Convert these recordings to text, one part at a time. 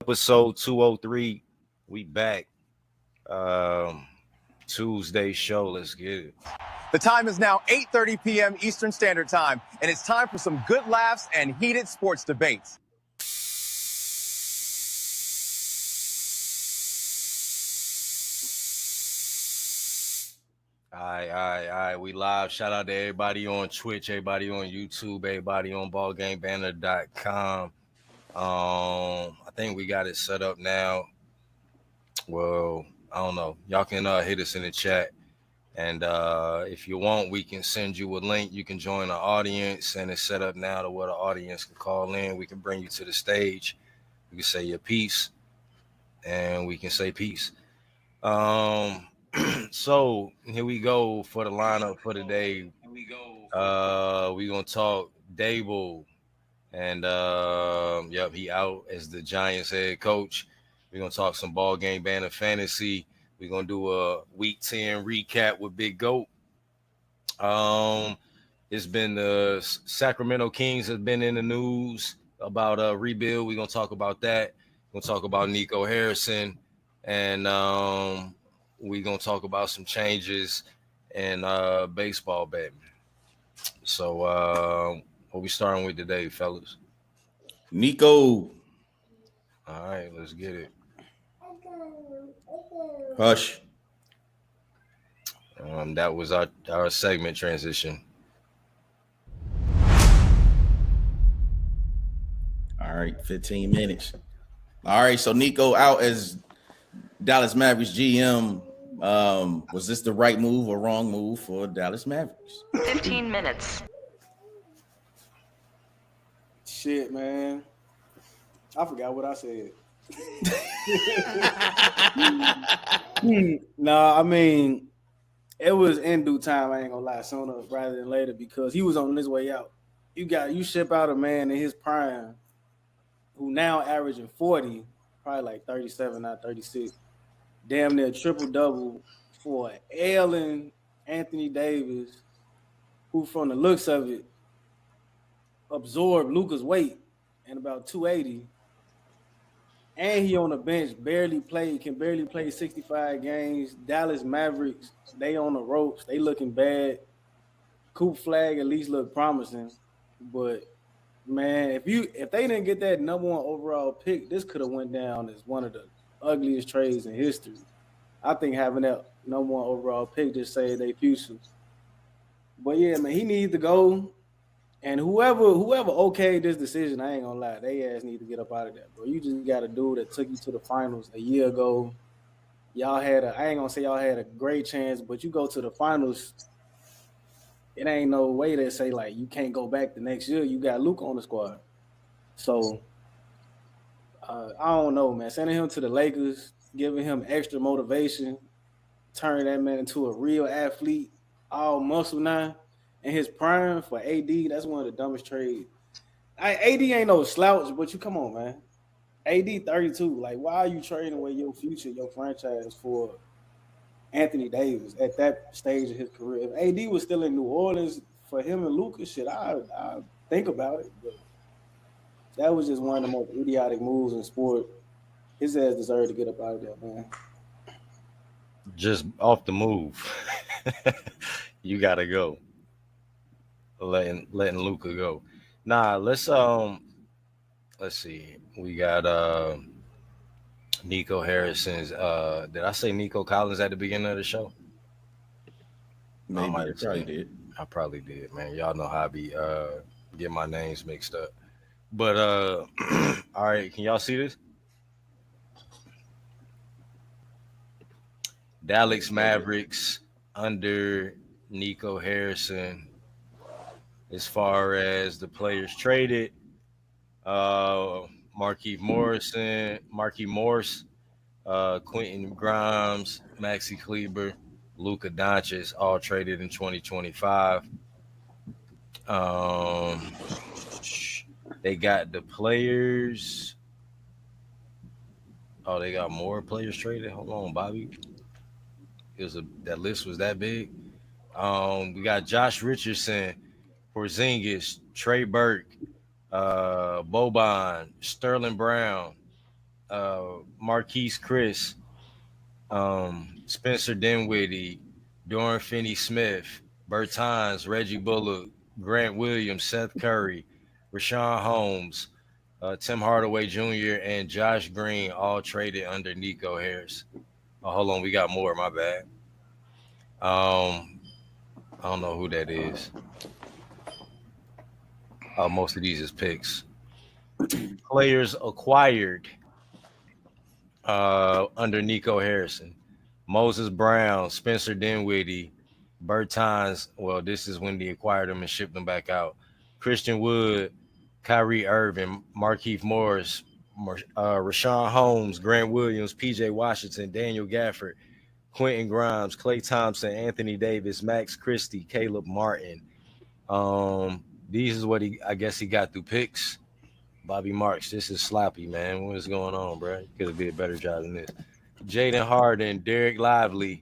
Episode 203. We back. Tuesday show. Let's get it. The time is now 8:30 p.m. Eastern Standard Time, and it's time for some good laughs and heated sports debates. All right. We live. Shout out to everybody on Twitch, everybody on YouTube, everybody on ballgamebanter.com. I think we got it set up now. Well, I don't know. Y'all can hit us in the chat. And if you want, we can send you a link. You can join the audience, and it's set up now to where the audience can call in. We can bring you to the stage. You can say your piece, and we can say peace. So here we go for the lineup for today. We're gonna talk Dable, and he out as the Giants head coach. We're gonna talk some ball game banner fantasy. We're gonna do a week 10 recap with Big Goat. It's been the Sacramento Kings have been in the news about a rebuild. We're gonna talk about that. We're gonna talk about Nico Harrison, and we're gonna talk about some changes in baseball betting. So what we starting with today, fellas? Nico. All right, let's get it. Hush. That was our segment transition. All right, 15 minutes. All right, so Nico out as Dallas Mavericks GM. Was this the right move or wrong move for Dallas Mavericks? 15 minutes. Shit, man. I forgot what I said. No, I mean, it was in due time. I ain't gonna lie, sooner rather than later, because he was on his way out. You ship out a man in his prime who now averaging 40, probably like 37, not 36, damn near triple double for ailing Anthony Davis, who from the looks of it absorbed Luka's weight and about 280. And he on the bench, can barely play 65 games. Dallas Mavericks, they on the ropes. They looking bad. Coop Flag at least look promising. But, man, if they didn't get that number one overall pick, this could have went down as one of the ugliest trades in history. I think having that number one overall pick just saved their future. But, yeah, man, he needs to go. And whoever okayed this decision, I ain't gonna lie, they ass need to get up out of there, bro. You just got a dude that took you to the finals a year ago. I ain't gonna say y'all had a great chance, but you go to the finals, it ain't no way to say like you can't go back the next year. You got Luka on the squad. So I don't know, man. Sending him to the Lakers, giving him extra motivation, turning that man into a real athlete, all muscle now. In his prime for AD, that's one of the dumbest trades. AD ain't no slouch, but you come on, man. AD 32. Like, why are you trading away your future, your franchise for Anthony Davis at that stage of his career? If AD was still in New Orleans for him and Luka, shit, I think about it. But that was just one of the most idiotic moves in sport. His ass deserved to get up out of there, man. Just off the move. You gotta go. Letting Luka go. Nah, let's see. We got Nico Harrison's did I say Nico Collins at the beginning of the show? Maybe I probably did. I probably did, man. Y'all know how I be get my names mixed up. But all right, can y'all see this? Dallas Mavericks under Nico Harrison. As far as the players traded, Marquise Morris, Quentin Grimes, Maxi Kleber, Luka Doncic, all traded in 2025. They got the players. Oh, they got more players traded. Hold on, Bobby. That list was that big. We got Josh Richardson, Porzingis, Trey Burke, Boban, Sterling Brown, Marquise Chris, Spencer Dinwiddie, Doran Finney-Smith, Bertans, Reggie Bullock, Grant Williams, Seth Curry, Rashawn Holmes, Tim Hardaway Jr., and Josh Green all traded under Nico Harris. Oh, hold on, we got more. My bad. I don't know who that is. Most of these is picks. Players acquired under Nico Harrison. Moses Brown, Spencer Dinwiddie, Bertans. Well, this is when they acquired him and shipped him back out. Christian Wood, Kyrie Irving, Markieff Morris, Rashawn Holmes, Grant Williams, PJ Washington, Daniel Gafford, Quentin Grimes, Klay Thompson, Anthony Davis, Max Christie, Caleb Martin. These is what I guess he got through picks. Bobby Marks, this is sloppy, man. What is going on, bro? You could have did a better job than this. Jaden Harden, Derek Lively.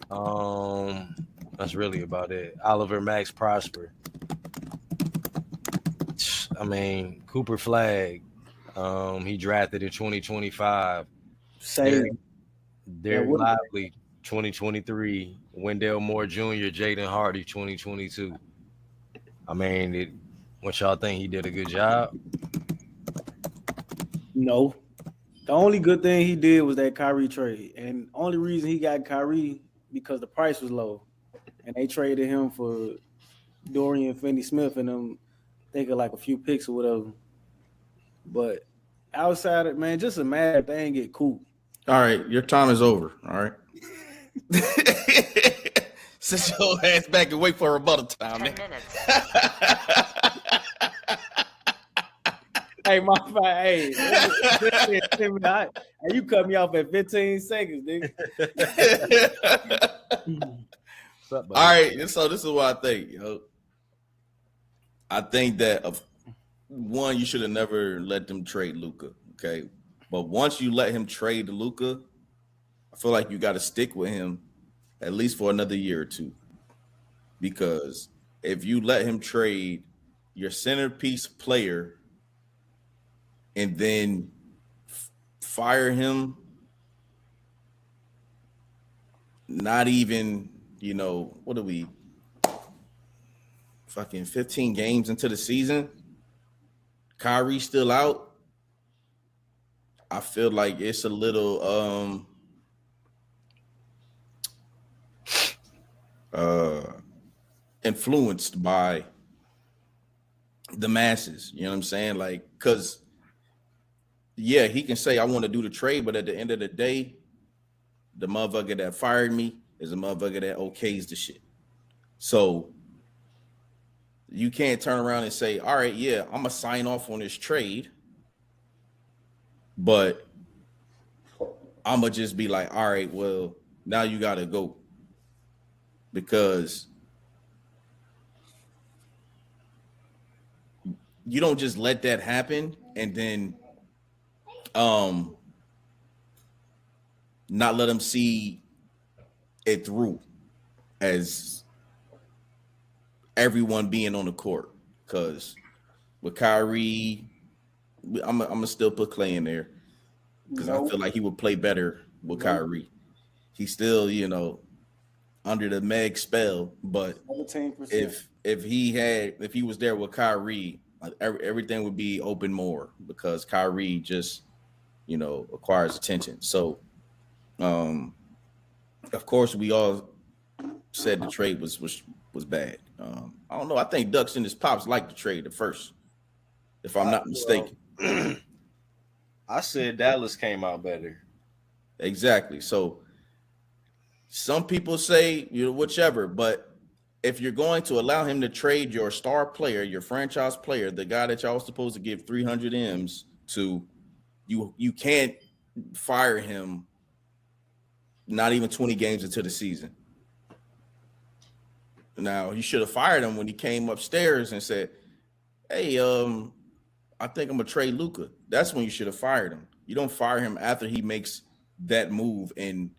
That's really about it. Oliver Max Prosper. I mean, Cooper Flag. He drafted in 2025. Same. Derek Lively, 2023. Wendell Moore Jr., Jaden Hardy, 2022. I mean, what y'all think? He did a good job? No. The only good thing he did was that Kyrie trade. And only reason he got Kyrie because the price was low. And they traded him for Dorian Finney-Smith and them, think of like a few picks or whatever. But outside of, man, just imagine if they ain't get cool. All right, your time is over. All right. Sit your ass back and wait for rebuttal time, man. 10 minutes. Hey, my hey, you cut me off at 15 seconds, nigga. All right, so this is what I think, yo. I think that one, you should have never let them trade Luka, okay? But once you let him trade Luka, I feel like you got to stick with him at least for another year or two. Because if you let him trade your centerpiece player and then fire him, not even, what are we, fucking 15 games into the season, Kyrie's still out, I feel like it's a little influenced by the masses. You know what I'm saying? Like, because yeah, he can say I want to do the trade, but at the end of the day, the motherfucker that fired me is a motherfucker that okays the shit. So you can't turn around and say, all right, yeah, I'm gonna sign off on this trade, but I'm gonna just be like, all right, well, now you gotta go. Because you don't just let that happen and then not let them see it through as everyone being on the court. Because with Kyrie, I'm gonna still put Klay in there because I feel like he would play better with Kyrie. He's still, under the Meg spell, but 17%. if he was there with Kyrie, everything would be open more because Kyrie just acquires attention. So of course we all said the trade was bad. I don't know. I think Ducks and his pops liked the trade at first, if I'm not mistaken. I said Dallas came out better. Exactly. So some people say, whichever, but if you're going to allow him to trade your star player, your franchise player, the guy that y'all was supposed to give 300 M's to, you can't fire him not even 20 games into the season. Now, you should have fired him when he came upstairs and said, hey, I think I'm going to trade Luka. That's when you should have fired him. You don't fire him after he makes that move and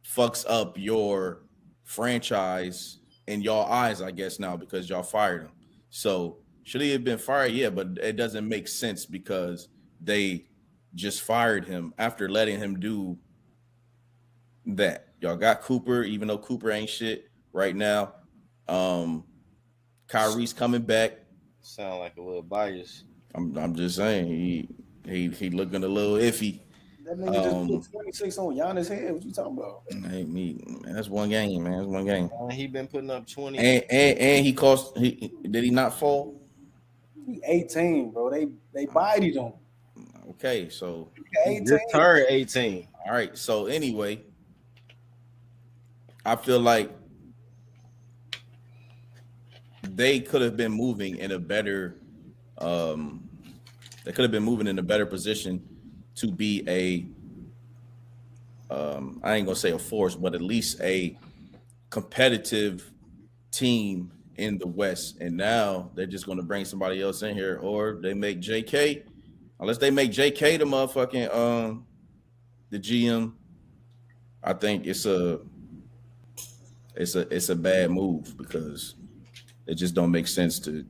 fucks up your franchise in y'all eyes, I guess, now because y'all fired him. So should he have been fired? Yeah, but it doesn't make sense because they just fired him after letting him do that. Y'all got Cooper, even though Cooper ain't shit right now. Kyrie's coming back. Sound like a little biased. I'm just saying he looking a little iffy. That nigga just put 26 on Giannis' head. What you talking about? Hey, man, that's one game, man. That's one game. He been putting up 20. And he cost. Did he not fall? He 18, bro. They bodied him. Okay, so 18. Just turned 18. All right. So anyway, I feel like they could have been moving in a better. They could have been moving in a better position to be a. I ain't gonna say a force, but at least a competitive team in the West. And now they're just gonna bring somebody else in here, or they make JK. Unless they make JK the motherfucking the GM, I think it's a bad move because it just don't make sense to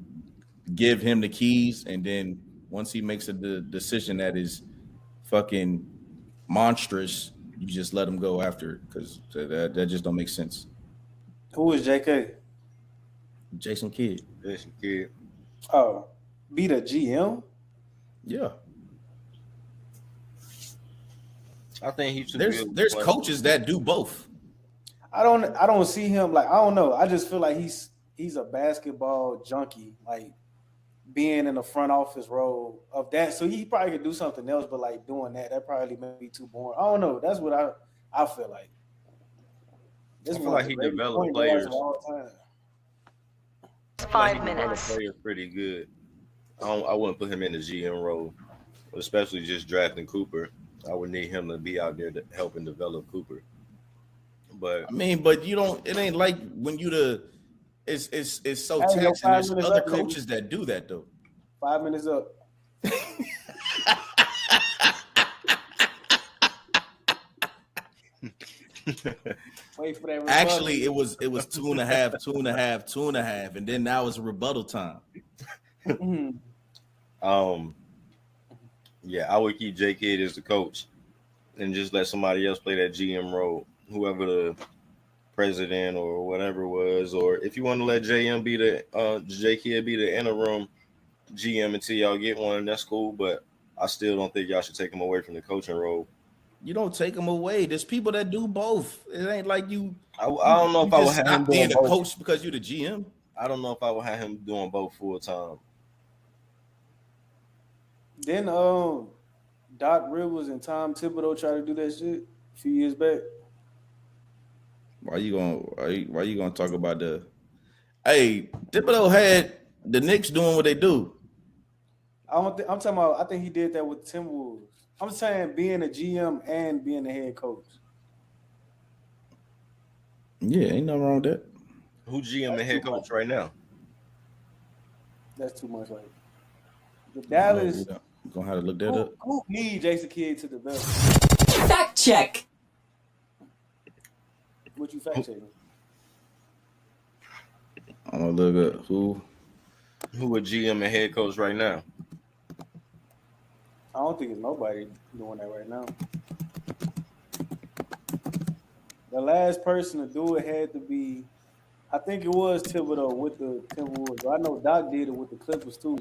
give him the keys and then once he makes a decision that is fucking monstrous, you just let him go after it because that just don't make sense. Who is JK? Jason Kidd. Jason Kidd. Oh, be the GM? Yeah. I think he should. There's coaches that do both. I don't see him like I don't know. I just feel like he's a basketball junkie, like being in the front office role of that. So he probably could do something else, but like doing that probably may be too boring. I don't know. That's what I feel like. I feel like he developed players. Of all time. 5 minutes. Players pretty good. I wouldn't put him in the GM role, especially just drafting Cooper. I would need him to be out there to help and develop Cooper. But I mean, but you don't. It ain't like when you it's so taxing. There's other coaches that do that though. 5 minutes up. Wait for that. Actually, it was 2.5, and then now it's rebuttal time. Yeah, I would keep J Kidd as the coach and just let somebody else play that GM role, whoever the president or whatever it was, or if you want to let JM be the J Kidd be the interim GM until y'all get one, that's cool. But I still don't think y'all should take him away from the coaching role. You don't take them away. There's people that do both. It ain't like you. I don't know if I would have him being doing a coach because you're the GM. I don't know if I would have him doing both full time. Then Doc Rivers and Tom Thibodeau tried to do that shit a few years back. Why you gonna talk about the? Hey, Thibodeau had the Knicks doing what they do. I'm talking about. I think he did that with Timberwolves. I'm saying being a GM and being a head coach. Yeah, ain't nothing wrong with that. Who GM and head coach right now? That's too much. Like the Dallas. You're gonna have to look that up. Who need Jason Kidd to develop? Fact check. What you fact checking? I'm gonna look up who a GM and head coach right now. I don't think it's nobody doing that right now. The last person to do it had to be, I think it was Thibodeau with the Timberwolves. I know Doc did it with the Clippers too.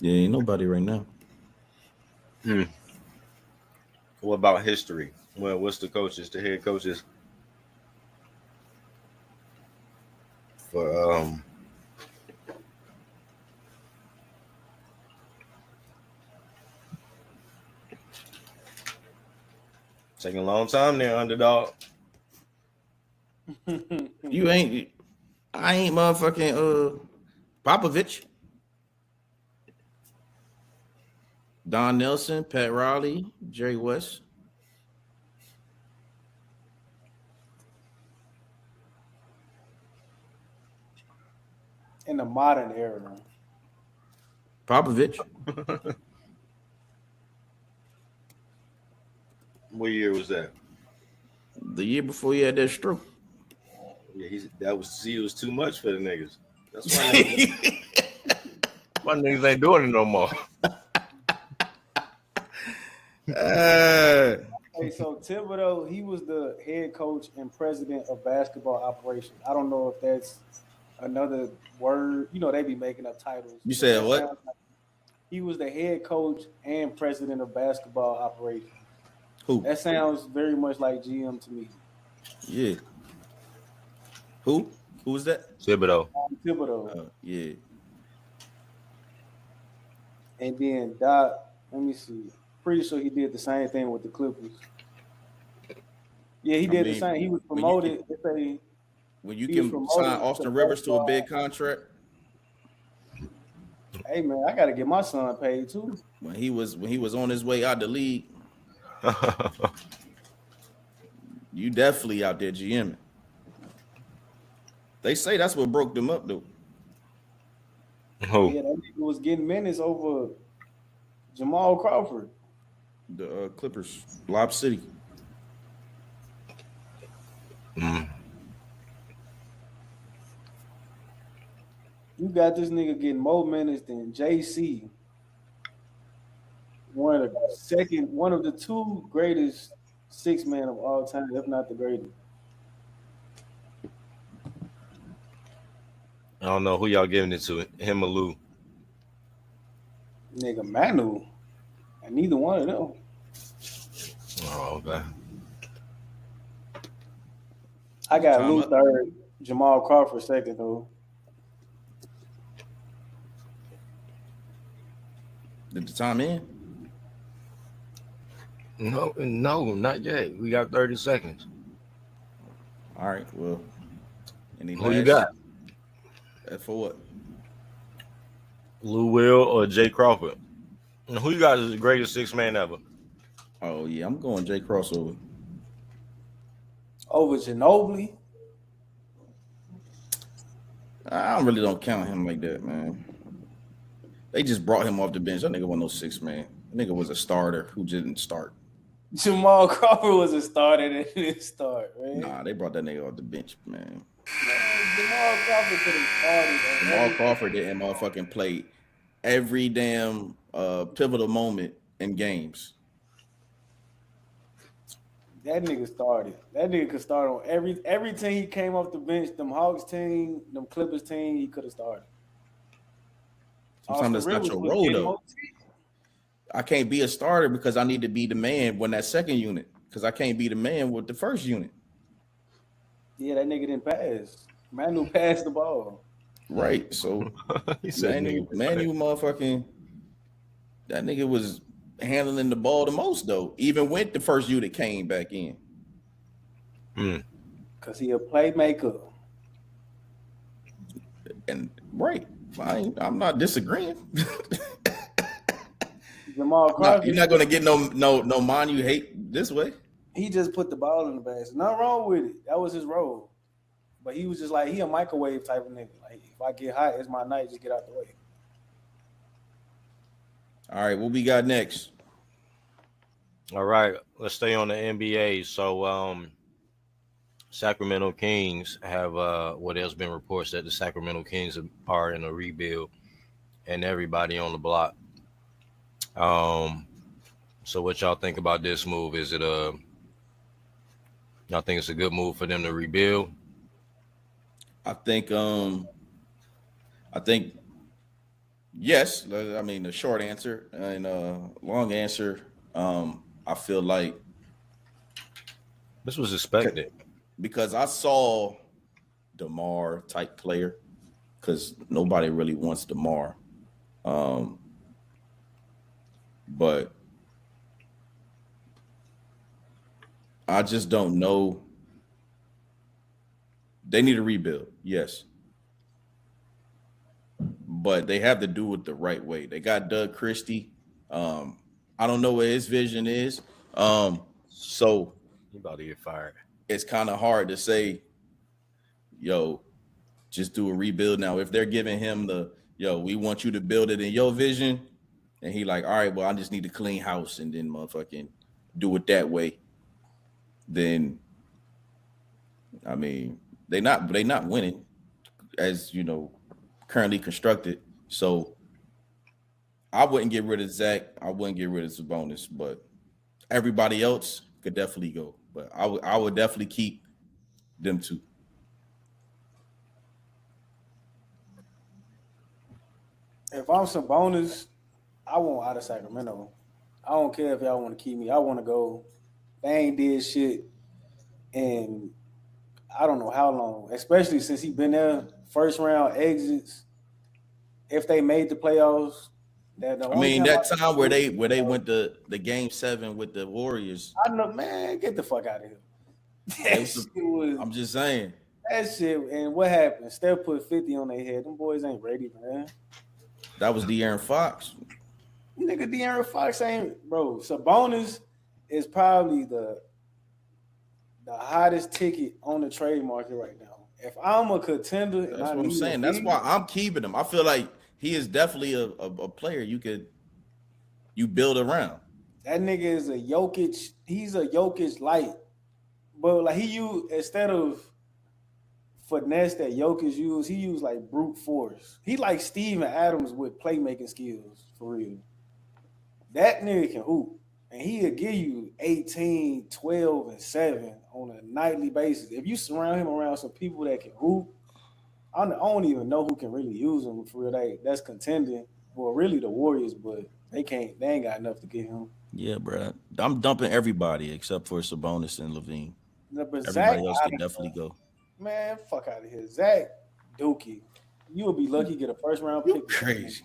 Yeah, ain't nobody right now. What about history? Well, what's the head coaches for taking a long time there, underdog. I ain't motherfucking Popovich. Don Nelson, Pat Riley, Jerry West. In the modern era. Popovich. What year was that? The year before he had that stroke. Yeah, he was too much for the niggas. That's why niggas ain't doing it no more. Hey, so Thibodeau, he was the head coach and president of basketball operations. I don't know if that's another word. You know, they be making up titles. You said what? Like he was the head coach and president of basketball operations. Who? That sounds very much like GM to me. Yeah. Who? Who was that? Thibodeau. Yeah. And then Doc, let me see. Pretty sure he did the same thing with the Clippers. Yeah, he did the same. He was promoted. When you can sign Austin Rivers to a big contract. Hey man, I gotta get my son paid too. When he was on his way out the league, you definitely out there GMing. They say that's what broke them up though. Oh. Yeah, that nigga was getting minutes over Jamal Crawford. The Clippers, Lob City. You got this nigga getting more minutes than JC. One of the two greatest six men of all time, if not the greatest. I don't know who y'all giving it to, him or Lou. Nigga Manu. And neither one of them. Oh, okay. I got Lou third, Jamal Crawford second though. Did the time in? No, not yet. We got 30 seconds. All right, well. Who you got? For what? Lou Will or Jay Crawford? And who you got as the greatest six man ever? Oh, yeah, I'm going Jay Crossover. Over Ginobili? I really don't count him like that, man. They just brought him off the bench. That nigga wasn't no six man. That nigga was a starter who didn't start. Jamal Crawford was a starter that didn't start, man. Nah, they brought that nigga off the bench, man. Jamal Crawford could have started. Jamal Crawford didn't motherfucking play every damn pivotal moment in games. That nigga started. That nigga could start on every team he came off the bench. Them Hawks team, them Clippers team, he could have started. Sometimes that's not your role, though. I can't be a starter because I need to be the man when that second unit. Because I can't be the man with the first unit. Yeah, that nigga didn't pass. Manu passed the ball. Right. So He said Manu motherfucking that nigga was handling the ball the most though, even when the first unit came back in. Cause he a playmaker. And right. I'm not disagreeing. Jamal Crawford, you're not gonna get no Manu hate this way. He just put the ball in the basket. Nothing wrong with it. That was his role. But he was just like, he a microwave type of nigga. Like, if I get hot, it's my night. Just get out the way. All right, what we got next? All right, let's stay on the NBA. So, Sacramento Kings have there's been reports that the Sacramento Kings are in a rebuild, and everybody on the block. So what y'all think about this move? Is it y'all think it's a good move for them to rebuild? I think yes. I mean, the short answer and long answer. I feel like this was expected because I saw DeMar type player because nobody really wants DeMar. But I just don't know. They need a rebuild, yes. But they have to do it the right way. They got Doug Christie. I don't know what his vision is. So he about to get fired. It's kind of hard to say, yo, just do a rebuild now. If they're giving him we want you to build it in your vision, and he like, all right, well, I just need to clean house and then motherfucking do it that way, then I mean they not winning as currently constructed. So I wouldn't get rid of Zach. I wouldn't get rid of Sabonis, but everybody else could definitely go. But I would definitely keep them two. If I'm Sabonis, I want out of Sacramento. I don't care if y'all want to keep me. I want to go. They ain't did shit, and I don't know how long. Especially since he been there, first round exits. If they made the playoffs, that time where they went to the game 7 with the Warriors. I know, man. Get the fuck out of here. I'm just saying that shit. And what happened? Steph put 50 on their head. Them boys ain't ready, man. That was De'Aaron Fox. Nigga, De'Aaron Fox ain't, bro. Sabonis is probably the hottest ticket on the trade market right now. If I'm a contender, that's what I'm saying. That's why I'm keeping him. I feel like he is definitely a player you build around. That nigga is a Jokic. He's a Jokic light, but like he used, instead of finesse that Jokic used, he used like brute force. He like Steven Adams with playmaking skills for real. That nigga can hoop. And he'll give you 18, 12, and 7 on a nightly basis. If you surround him around some people that can hoop, I don't even know who can really use him for real. That's contending. Well, really the Warriors, but they ain't got enough to get him. Yeah, bro. I'm dumping everybody except for Sabonis and Levine. Everybody else can definitely go. Man, fuck out of here. Zach Dookie. You'll be lucky to get a first round pick. Crazy.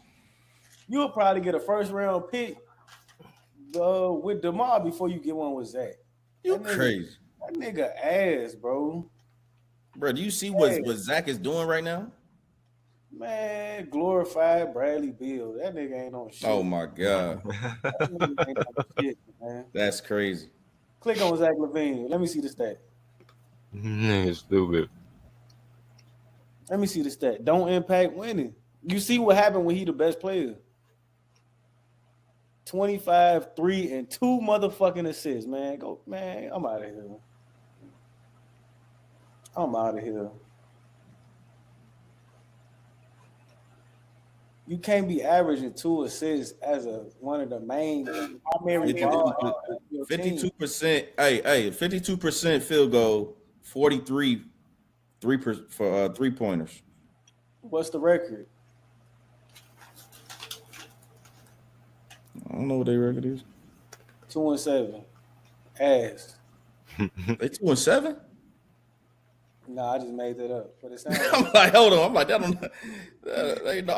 You'll probably get a first round pick with DeMar before you get one with Zach. You crazy. That nigga ass, bro. Bro, do you see what Zach is doing right now? Man, glorified Bradley Beal. That nigga ain't on shit. Oh my God. That nigga ain't on shit, man. That's crazy. Click on Zach LaVine. Let me see the stat. Nigga stupid. Let me see the stat. Don't impact winning. You see what happened when he the best player. 25, 3, and 2 motherfucking assists, man. Go, man. I'm out of here. You can't be averaging 2 assists as one of the main primary 52%. Hey, 52% field goal, 43 for 3-pointers. What's the record? I don't know what their record is. 2-7. Ass. They 2-7? No, I just made that up. But it sounds I'm like, hold on. I'm like, I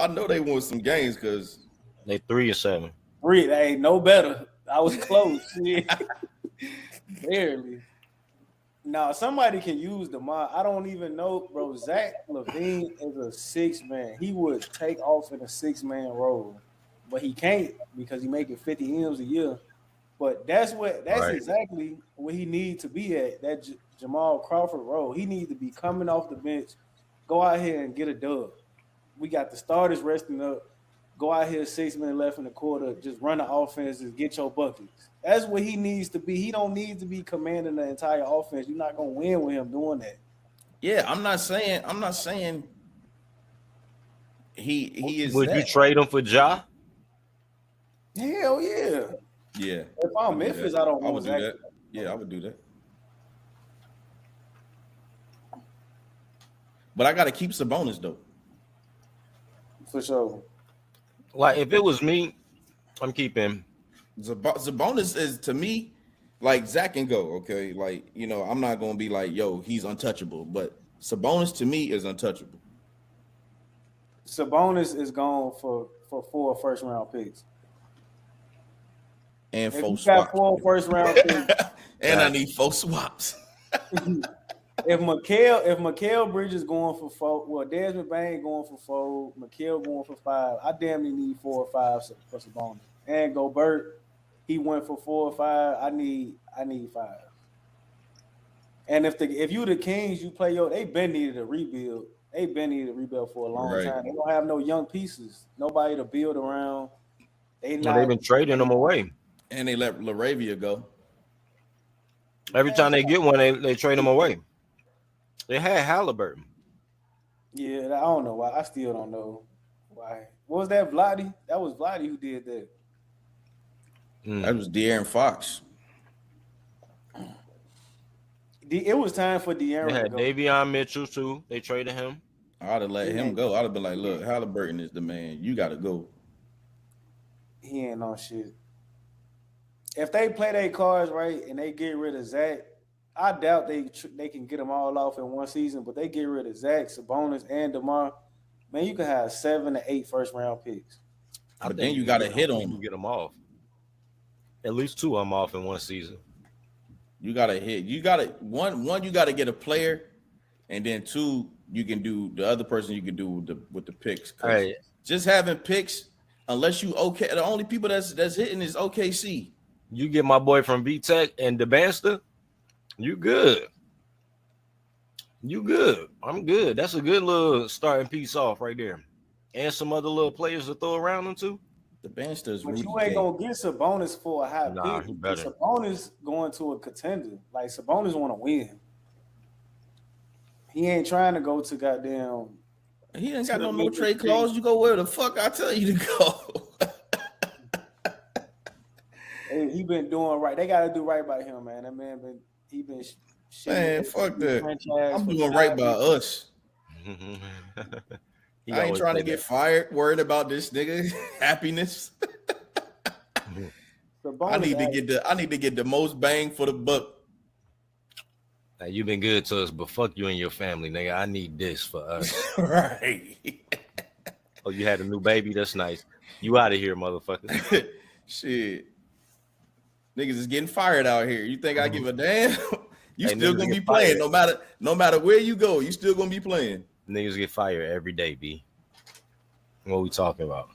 know they won some games because they 3-7. 3. They ain't no better. I was close. Barely. Now somebody can use DeMar. I don't even know, bro. Zach LaVine is a 6-man. He would take off in a 6-man role, but he can't because he making 50 M's a year. But that's right. Exactly where he needs to be at. That Jamal Crawford role. He needs to be coming off the bench, go out here and get a dub. We got the starters resting up. Go out here, 6 minutes left in the quarter. Just run the offense and get your buckets. That's what he needs to be. He don't need to be commanding the entire offense. You're not gonna win with him doing that. Yeah, I'm not saying he is. Would you trade him for Ja? Hell yeah. Yeah. If I'm Memphis, I don't want that. Yeah, I would do that. But I got to keep Sabonis though. For sure. Like if it was me, I'm keeping Sabonis is to me like Zach can go. Okay, like I'm not gonna be like he's untouchable, but Sabonis to me is untouchable. Sabonis is gone for 4 first-round picks. And if 4 you swaps. got 4 first-round picks, and I need 4 swaps. If Mikal Bridges going for 4, well, Desmond Bain going for 4, Mikal going for 5, I damn near need 4 or 5 for Sabonis. And Gobert, he went for 4 or 5. I need 5. And if you the Kings, you play they been needed a rebuild. They been needed a rebuild for a long time. They don't have no young pieces, nobody to build around. They've been trading them away. And they let LaRavia go. Every time they get one, they trade them away. They had Halliburton. Yeah, I don't know why. I still don't know why. What was that, Vladdy? That was Vladdy who did that. That was De'Aaron Fox. It was time for De'Aaron They to had go. Davion Mitchell too. They traded him. I'd have let him go. I'd have been like, look, Halliburton is the man. You got to go. He ain't on shit. If they play their cards right and they get rid of Zach, I doubt they can get them all off in one season. But they get rid of Zach, Sabonis, and DeMar. Man, you can have 7 to 8 first-round picks. But then you got to hit on them. Get them off. At least 2 of them off in one season. You got to hit. You got to one. You got to get a player, and then 2, you can do the other person. You can do with the picks. Right. Just having picks, unless you okay. The only people that's hitting is OKC. You get my boy from VTech and DeBanster, you good. You good. I'm good. That's a good little starting piece off right there. And some other little players to throw around them too. The Banster's But Rudy you ain't Gay. gonna get Sabonis for a high Nah, pick. he better. Sabonis going to a contender. Like Sabonis want to win. He ain't trying to go to goddamn. He ain't got no trade clause. You go where the fuck I tell you to go. Hey, he been doing right. They got to do right by him, man. That man been Man, fuck that. I'm doing right by us. I ain't trying to get fired. Worried about this nigga happiness. I need to get the most bang for the buck. Now, you've been good to us, but fuck you and your family, nigga. I need this for us. Right. Oh, you had a new baby? That's nice. You out of here, motherfucker. Shit. Niggas is getting fired out here. You think I give a damn? You still gonna be playing no matter where you go. You still gonna be playing. Niggas get fired every day, B. What we talking about?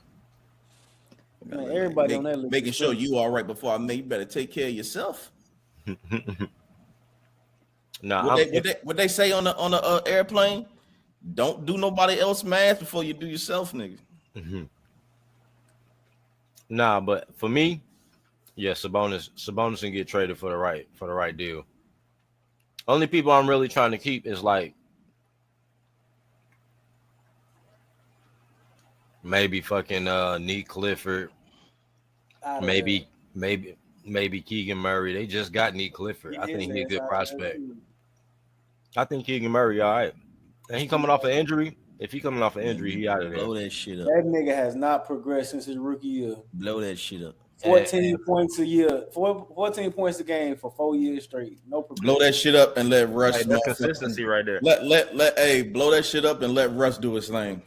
Man, everybody on that list making sure you all right before I make. You better take care of yourself. Nah, what they say on the airplane? Don't do nobody else math before you do yourself, nigga. Mm-hmm. Nah, but for me, yeah, Sabonis can get traded for the right deal. Only people I'm really trying to keep is like maybe fucking Neat Clifford, maybe Keegan Murray. They just got Neat Clifford. I think he's a good prospect. I think Keegan Murray, all right. And he coming off an injury. If he coming off an injury, he out of there. Blow that shit up. That nigga has not progressed since his rookie year. Blow that shit up. 14 points a year. 14 points a game for 4 years straight. No progression. Blow that shit up and let Russ. Hey, that's consistency right there. Hey, blow that shit up and let Russ do his thing.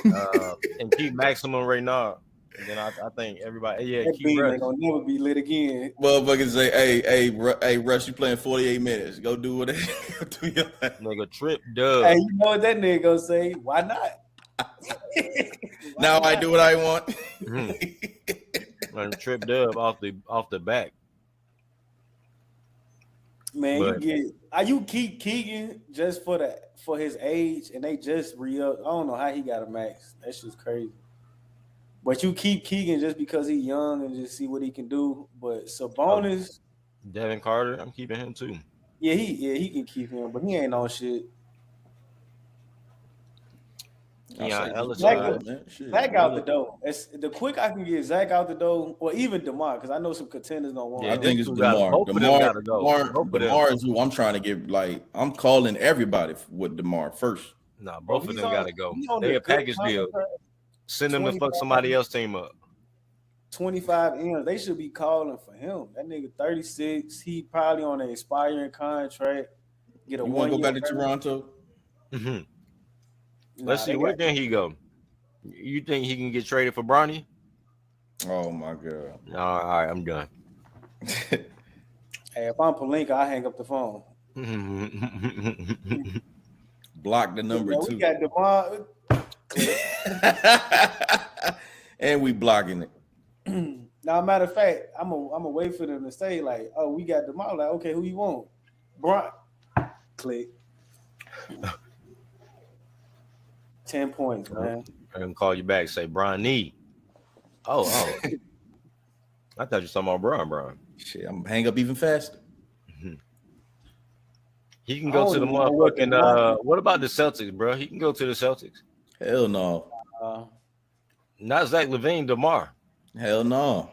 And keep Maximum Reynard. And then I think everybody, that keep Russ. Ain't gonna never be lit again. Motherfuckers say, hey, Russ, you playing 48 minutes. Go do what do your thing. Nigga, Trip Dub. Hey, you know what that nigga gonna say? Why not? Now I do what I want. And Trip Dub off the back. Man, you keep Keegan just for his age, and they just re-up. I don't know how he got a max. That's just crazy. But you keep Keegan just because he's young and just see what he can do. But Sabonis, Devin Carter, I'm keeping him too. Yeah, he can keep him, but he ain't on shit. Yeah, Zach out the door. The quick I can get Zach out the door, or even DeMar, because I know some contenders don't want. I think it's DeMar. DeMar is who I'm trying to get. Like I'm calling everybody with DeMar first. Nah, both of them gotta go. They a package deal. Send them to fuck somebody else team up. 25 M's. They should be calling for him. That nigga 36. He probably on an expiring contract. Get a 1 year. You want to go back to Toronto? Mm-hmm. Let's see. Where can he go? You think he can get traded for Bronny? Oh my god. All right, I'm done. Hey, if I'm Pelinka, I hang up the phone. Block the number 2. We got DeMar. And we blocking it. Now, matter of fact, I'm gonna wait for them to say like, "Oh, we got DeMar." Like, okay, who you want? Bron. Click. 10 points, man. I'm gonna call you back. Say Bronny. Oh. I thought you were talking about Bron. Shit, I'm gonna hang up even faster. He can I go don't to the even know what the motherfucking. What about the Celtics, bro? He can go to the Celtics. Hell no. Not Zach LaVine, DeMar. Hell no.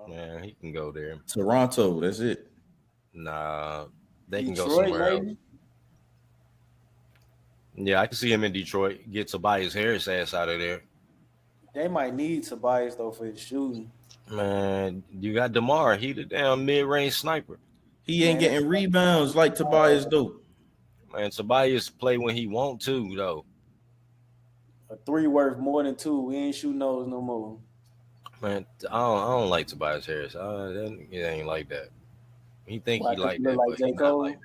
Man, he can go there. Toronto, that's it. Nah, they can go Detroit, somewhere else. maybe. Yeah, I can see him in Detroit. Get Tobias Harris ass out of there. They might need Tobias though for his shooting. Man, you got DeMar. He the damn mid-range sniper. He ain't getting rebounds like Tobias do. Man, Tobias play when he want to, though. A 3 worth more than 2. We ain't shooting those no more. Man, I don't like Tobias Harris. It ain't like that. He think he like that, like but J. he Cole? not like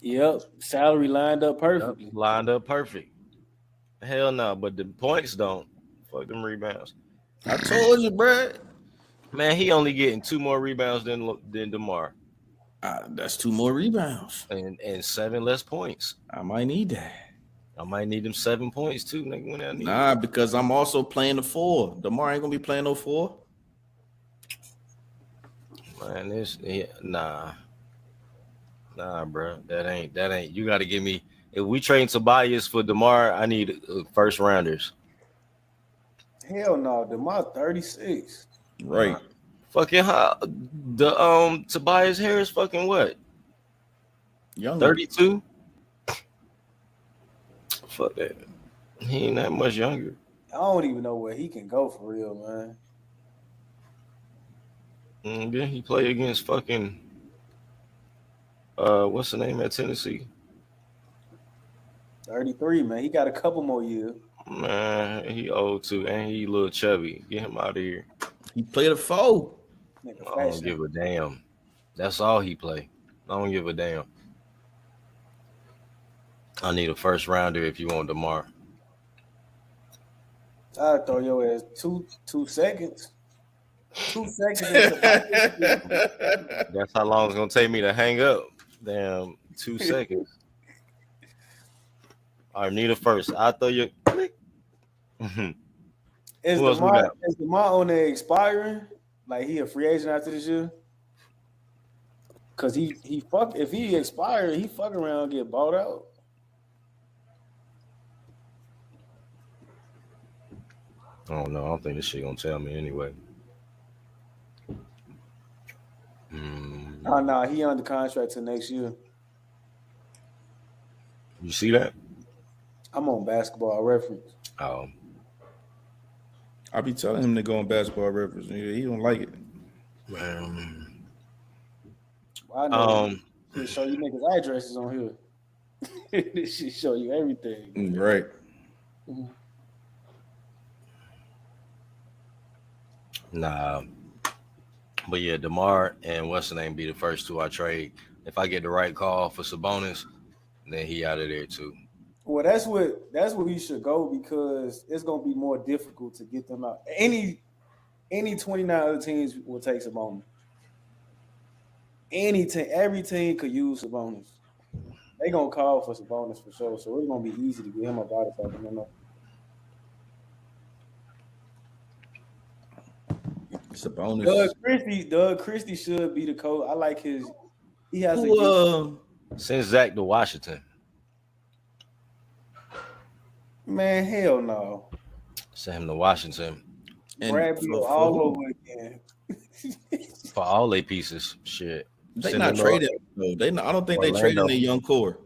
Yep, salary lined up that. perfectly. Yep, lined up perfect. Hell no, but the points don't. Fuck them rebounds. I told you, bro. Man, he only getting 2 more rebounds than DeMar. That's 2 more rebounds. And 7 less points. I might need that. I might need them 7 points too, nigga. When I need Nah, because I'm also playing the 4. DeMar ain't gonna be playing no 4. Man, nah, bro. That ain't. You got to give me. If we trade Tobias for DeMar, I need first rounders. Hell no, DeMar 36. Right. Fucking Tobias Harris fucking what? Younger. 32? Fuck that. He ain't that much younger. I don't even know where he can go for real, man. Yeah, he played against fucking what's the name at Tennessee? 33, man. He got a couple more years. Man, he old too, and he a little chubby. Get him out of here. He played a 4. I don't give a damn. That's all he play. I don't give a damn. I need a first rounder if you want DeMar. I'll throw your ass 2 seconds. 2 seconds. That's how long it's gonna take me to hang up. Damn, 2 seconds. I need a first. I'll throw you. Is DeMar on there expiring? Like he a free agent after this year? Cause if he expired, he fuck around and get bought out. I don't know. I don't think this shit gonna tell me anyway. Oh no, he under contract till next year. You see that? I'm on Basketball Reference. Oh, I be telling him to go on Basketball Reference. He don't like it. I know. He'll show you niggas' addresses on here. This shit show you everything. Right. Nah. But yeah, DeMar and what's the name be the first 2 I trade. If I get the right call for Sabonis, then he out of there too. Well, that's what he should go because it's gonna be more difficult to get them out. Any 29 other teams will take Sabonis. Every team could use Sabonis. They gonna call for Sabonis for sure, so it's gonna be easy to get him up out of Sacramento. Sabonis. Doug Christie should be the coach. I like his. He has Send Zach to Washington. Man, hell no. Send him to Washington. And Brad Beal all over again. For all their pieces. Shit. They not trading. I don't think they traded their young core.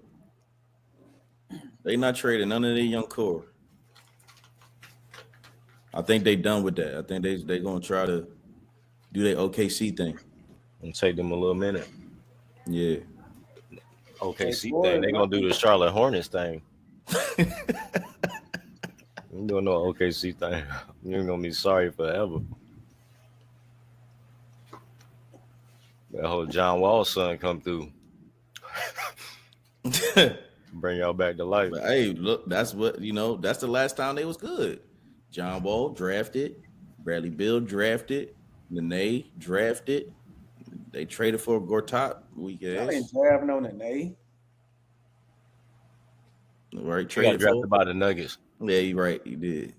They not trading none of their young core. I think they done with that. I think they gonna try to do their OKC thing. And take them a little minute. Yeah. OKC thing. They gonna do the Charlotte Hornets thing. You don't know OKC thing. You're gonna be sorry forever. That whole John Wall son come through. Bring y'all back to life. But hey, look, that's the last time they was good. John Wall drafted, Bradley Beal drafted, Nene drafted. They traded for Gortat weak ass. I ain't drafting on Nene. Right, He got drafted by the Nuggets. Yeah, you right. He did.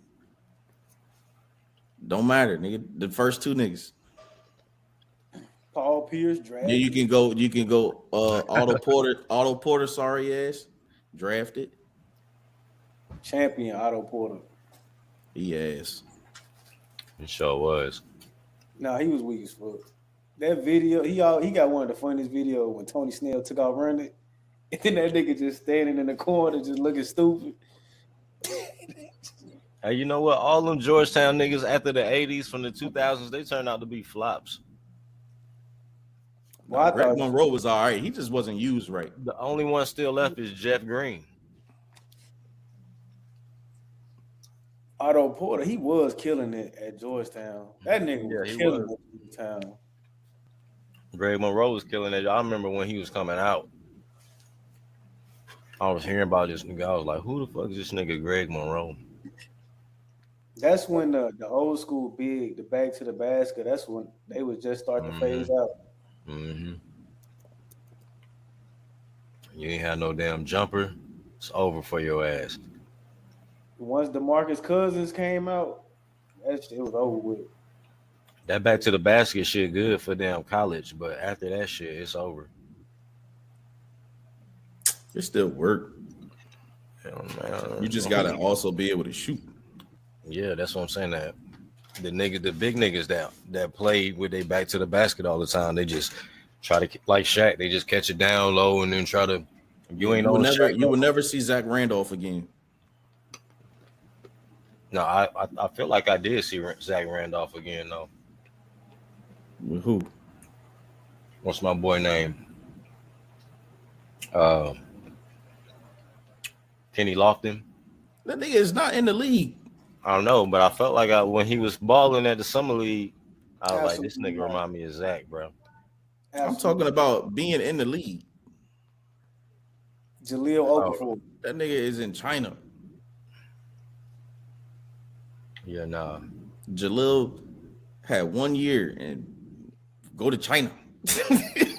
Don't matter, nigga. The first two niggas. Paul Pierce Yeah, drafted. you can go. Otto Porter. Sorry ass, drafted. Champion Otto Porter. He ass. It sure was. Nah, he was weak as fuck. That video, he got one of the funniest videos when Tony Snell took out running, and then that nigga just standing in the corner, just looking stupid. Hey, you know what? All them Georgetown niggas after the 80s from the 2000s, they turned out to be flops. Well, I Greg thought Monroe was all right. He just wasn't used right. The only one still left is Jeff Green. Otto Porter, he was killing it at Georgetown. That nigga was killing it at Georgetown. Greg Monroe was killing it. I remember when he was coming out. I was hearing about this nigga. I was like, who the fuck is this nigga Greg Monroe? That's when the old school big, the back to the basket, that's when they was just starting to phase out. Mm-hmm. You ain't had no damn jumper. It's over for your ass. Once DeMarcus Cousins came out, that shit was over with. That back to the basket shit good for damn college, but after that shit, it's over. It still work. Hell, man. You just gotta also be able to shoot. Yeah, that's what I'm saying. That the big niggas that play with their back to the basket all the time, they just try to, like Shaq, they just catch it down low and then try to. You will never see Zach Randolph again. No, I feel like I did see Zach Randolph again though. With who? What's my boy name? Kenny Lofton. That nigga is not in the league. I don't know, but I felt like when he was balling at the summer league, I was like, this nigga right. remind me of Zach, bro. I'm talking about being in the league. Jahlil Okafor. That nigga is in China. Yeah, nah. Jahlil had 1 year and go to China. I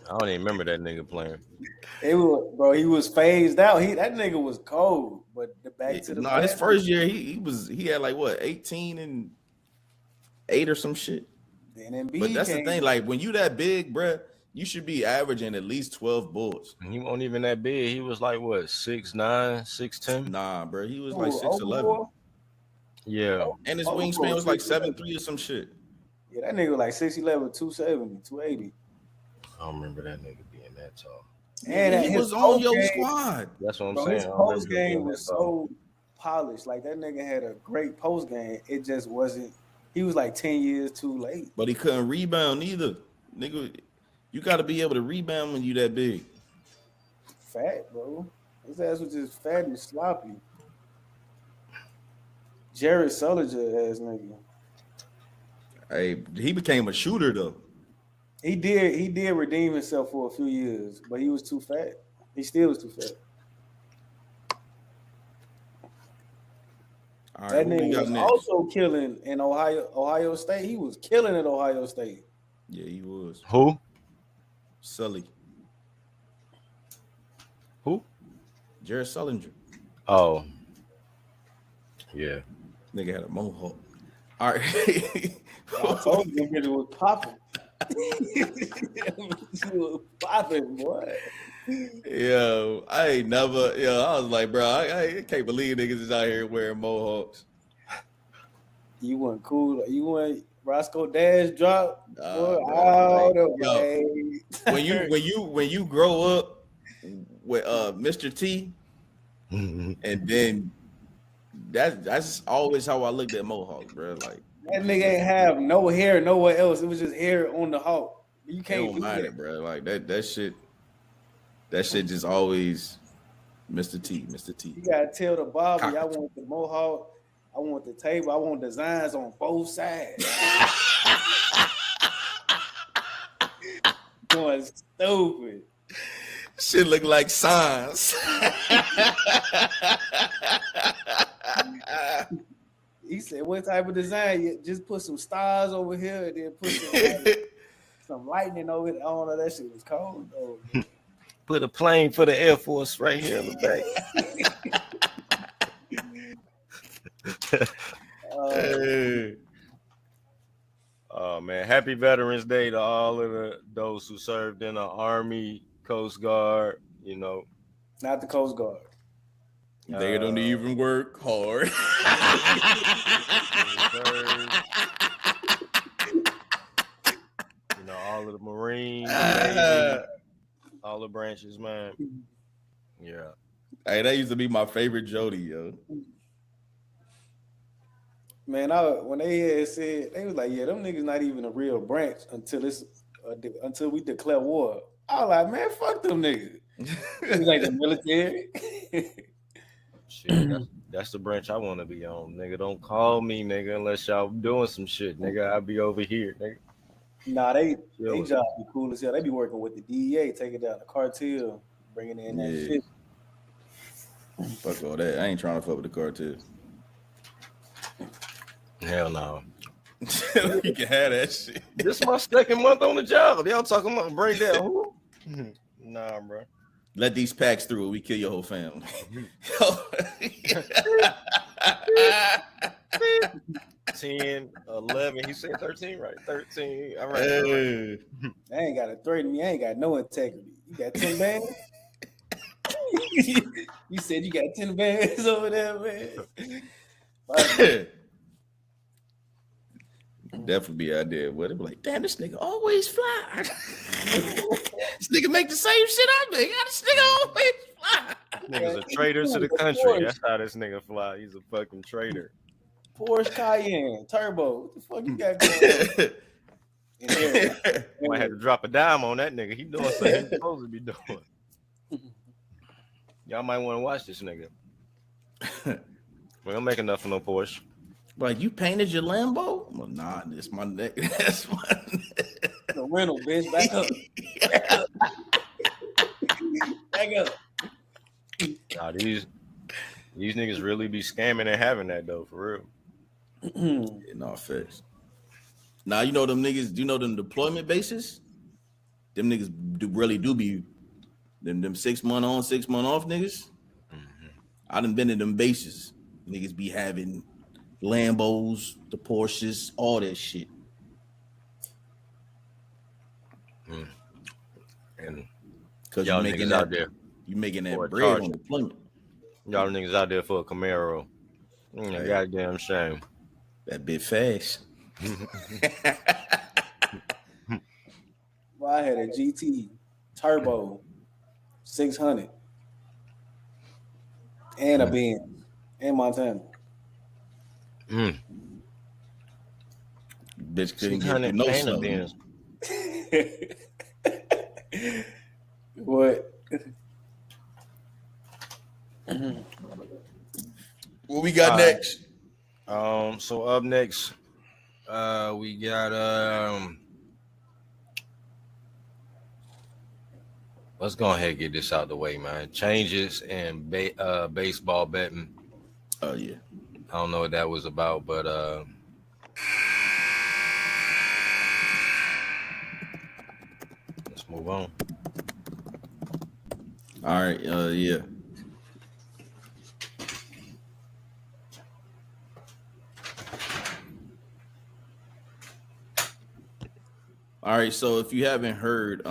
don't even remember that nigga playing. He was phased out. That nigga was cold, but the back to the his first year he had like what 18 and 8 or some shit. But that's the thing, like when you that big, bruh, you should be averaging at least 12 boards. He wasn't even that big. He was like what 6'9", 6'10"? Nah, bro, he was like 6'11". Yeah, and his wingspan was like 7'3" or some shit. Yeah, that nigga was like 6'11", 270, 280. I don't remember that nigga being that tall. And he was on your squad. That's what I'm saying. His post game was so polished. Like that nigga had a great post game. It just wasn't. He was like 10 years too late. But he couldn't rebound either. Nigga, you got to be able to rebound when you that big. Fat, bro. His ass was just fat and sloppy. Jared Sullinger ass nigga. Hey, he became a shooter though. He did redeem himself for a few years, but he was too fat. He still was too fat. All that right, nigga was also killing in Ohio State. He was killing at Ohio State. Yeah, he was. Who? Sully. Who? Jared Sullinger. Oh. Yeah. Nigga had a mohawk. All right. I told you that nigga was popping. He was popping, boy. Yo, I ain't never. Yo, I was like, bro, I can't believe niggas is out here wearing mohawks. You weren't cool. You weren't Roscoe Dash drop. When you grow up with Mr. T, and then that's always how I looked at mohawks, bro. Like that nigga ain't have no hair nowhere else. It was just hair on the hawk. You can't do mind that. It, bro. Like that shit. That shit just always Mr. T. You gotta tell the Bobby, I want the mohawk, I want the table, I want designs on both sides. Going stupid. Shit look like signs. He said, what type of design? You just put some stars over here and then put some lightning over it. I don't know, that shit was cold though. Put a plane for the Air Force right here in the back. Happy Veterans Day to all of those who served in the Army, Coast Guard. You know, Not the Coast Guard. They don't even work hard. You know, all of the Marines, Navy, all the branches, man. Yeah. Hey, that used to be my favorite Jody, yo. Man, when they had said, they was like, yeah, them niggas not even a real branch until we declare war. I was like, man, fuck them niggas. It's like the military. Shit, that's the branch I want to be on, nigga. Don't call me, nigga, unless y'all doing some shit, nigga. I'll be over here, nigga. Nah, they job be cool as hell. They be working with the DEA, taking down the cartel, bringing in that shit. Fuck all that. I ain't trying to fuck with the cartel. Hell no. You can have that shit. This is my second month on the job. Y'all talking about break down who? Nah, bro. Let these packs through or we kill your whole family. 10, 11. He said 13, right? 13. All right. They ain't got to threaten me. I ain't got no integrity. You got 10 bands? You said you got 10 bands over there, man. Definitely be out there. What? They be like, damn, this nigga always fly. This nigga make the same shit I make. How this nigga always fly? This nigga's a traitor to the country. That's how this nigga fly. He's a fucking traitor. Porsche Cayenne Turbo. What the fuck you got going on? Might have to drop a dime on that nigga. He doing something he's supposed to be doing. Y'all might want to watch this nigga. We don't make enough for no Porsche. Like, you painted your Lambo? Well, nah, this my neck. That's my neck. The rental, bitch. Back up. Back up. Nah, these niggas really be scamming and having that though, for real. In all facts. Now, you know them niggas, you know them deployment bases? Them niggas really do be them 6 month on, 6 month off niggas. Mm-hmm. I done been in them bases. Niggas be having Lambos, the Porsches, all that shit. And because y'all you're making niggas that, out there, you making that bread charge. on deployment. Y'all niggas out there for a Camaro. Hey. Goddamn shame. That bit fast. Well, I had a GT Turbo 600 and a Benz in Montana. Bitch couldn't get no something. What? What we got next? So up next, we got let's go ahead and get this out the way, man. Changes in baseball betting. Oh yeah. I don't know what that was about, but let's move on. All right, yeah. All right, so if you haven't heard,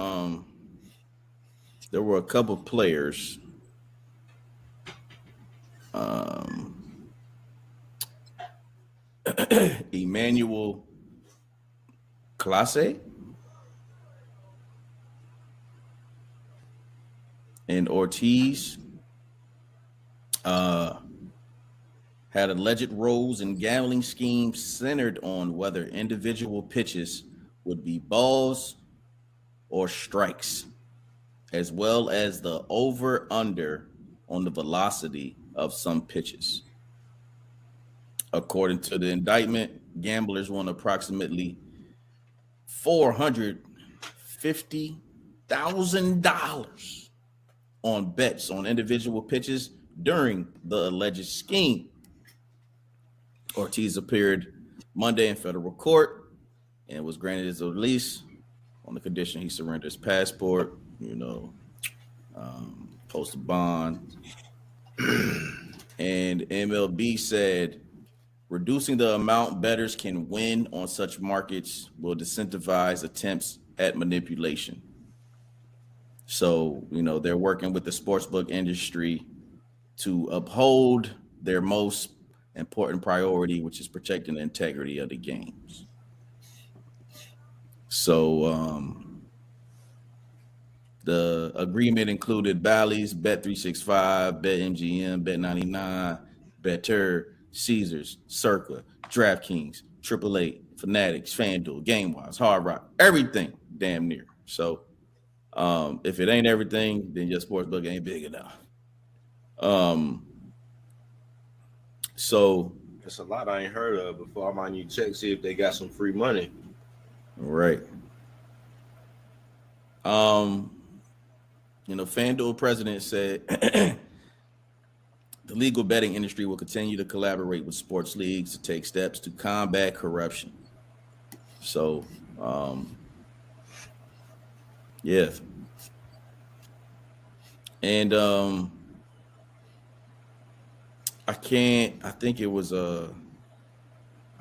there were a couple players. Emmanuel Clase and Ortiz had alleged roles in gambling schemes centered on whether individual pitches would be balls or strikes, as well as the over-under on the velocity of some pitches. According to the indictment, gamblers won approximately $450,000 on bets on individual pitches during the alleged scheme. Ortiz appeared Monday in federal court and was granted his release on the condition he surrendered his passport, post a bond. And MLB said Reducing the amount bettors can win on such markets will disincentivize attempts at manipulation. So, they're working with the sportsbook industry to uphold their most important priority, which is protecting the integrity of the games. So, the agreement included Bally's, Bet365, BetMGM, Bet99, Better, Caesars, Circa, DraftKings, AAA, Fanatics, FanDuel, GameWise, Hard Rock, everything damn near. So if it ain't everything, then your sportsbook ain't big enough. So That's a lot I ain't heard of before. I'm on you check, see if they got some free money. right. FanDuel president said the legal betting industry will continue to collaborate with sports leagues to take steps to combat corruption. So, yeah. And I think it was I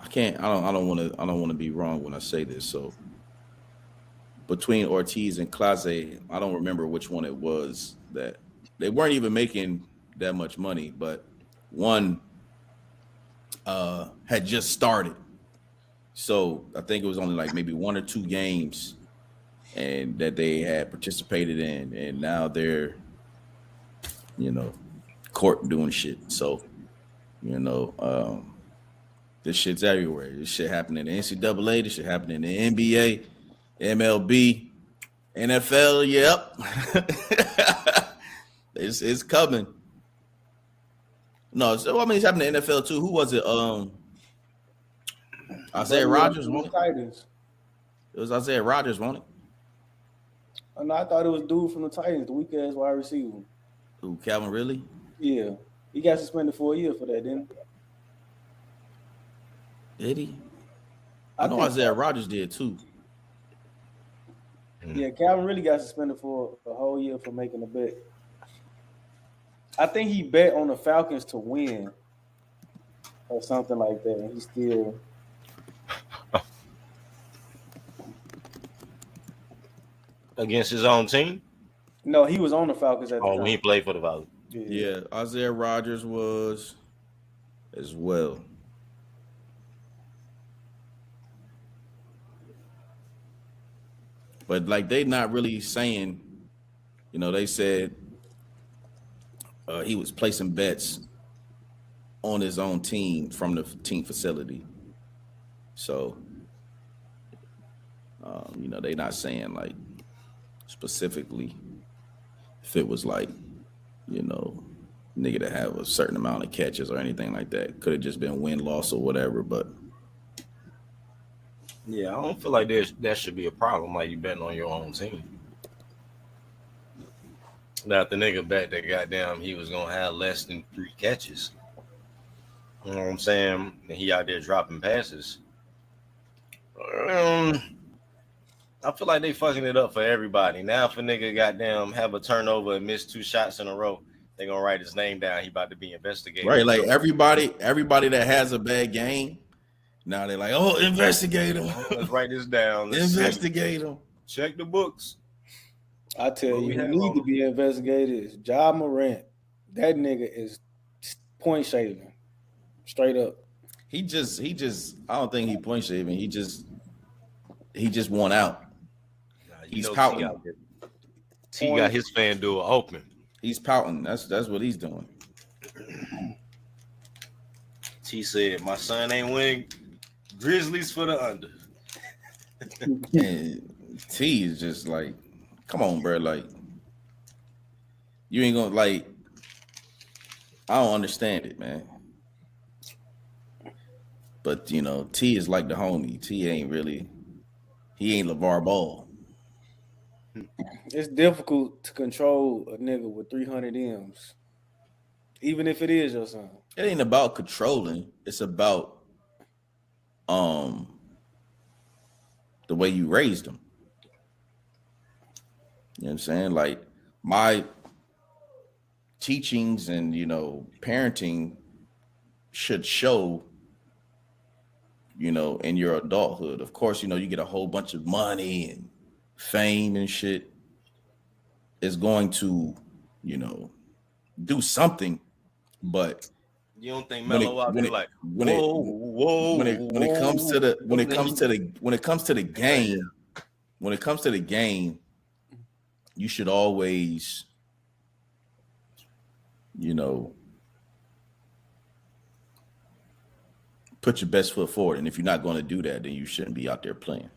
don't want to be wrong when I say this. So between Ortiz and Clase, I don't remember which one it was that they weren't even making that much money, but one had just started. So I think it was only like maybe 1 or 2 games and that they had participated in, and now they're, court doing shit. So, this shit's everywhere. This shit happening in the NCAA, this shit happening in the NBA, MLB, NFL, yep. It's coming. No, it's happening in the NFL too. Who was it? Isaiah Rodgers, won't it? Titans. It was Isaiah Rodgers, won't it? No, I thought it was dude from the Titans, the weak ass wide receiver. Who, Calvin Ridley? Yeah. He got suspended for a year for that, didn't he? Did he? I know Isaiah Rodgers did too. Yeah, Calvin really got suspended for a whole year for making a bet. I think he bet on the Falcons to win or something like that. And he still Against his own team? No, he was on the Falcons at the time. He played for the Falcons. Yeah, Isaiah Rodgers was as well. But like they not really saying, they said he was placing bets on his own team from the team facility. So, they not saying like specifically if it was like, nigga to have a certain amount of catches or anything like that. Could have just been win-loss or whatever, but yeah, I don't feel like that should be a problem. Like you betting on your own team. Now, if the nigga bet that goddamn he was gonna have less than 3 catches, you know what I'm saying? And he out there dropping passes. I feel like they fucking it up for everybody. Now, if a nigga goddamn have a turnover and miss 2 shots in a row, they gonna write his name down. He about to be investigated. Right, like everybody that has a bad game. Now they're like, oh, investigate him. Let's write this down. Investigate him. Check the books. I tell you, who need to be investigated is Ja Morant. That nigga is point shaving, straight up. He just. I don't think he point shaving. He just won out. He's pouting. He got his FanDuel open. He's pouting. That's what he's doing. T said, "My son ain't winning. Grizzlies for the under." And T is just like, come on, bro. Like, you ain't gonna like. I don't understand it, man. But T is like the homie. T ain't really. He ain't LeVar Ball. It's difficult to control a nigga with 300 M's, even if it is your son. It ain't about controlling. It's about the way you raised them. You know what I'm saying? Like my teachings and parenting should show in your adulthood. Of course, you get a whole bunch of money and fame and shit. Is going to, do something, but You don't think when Melo it out when there it like when it whoa, when it comes to the when it Then comes he- to the when it comes to the game, when it comes to the game, you should always, put your best foot forward. And if you're not going to do that, then you shouldn't be out there playing.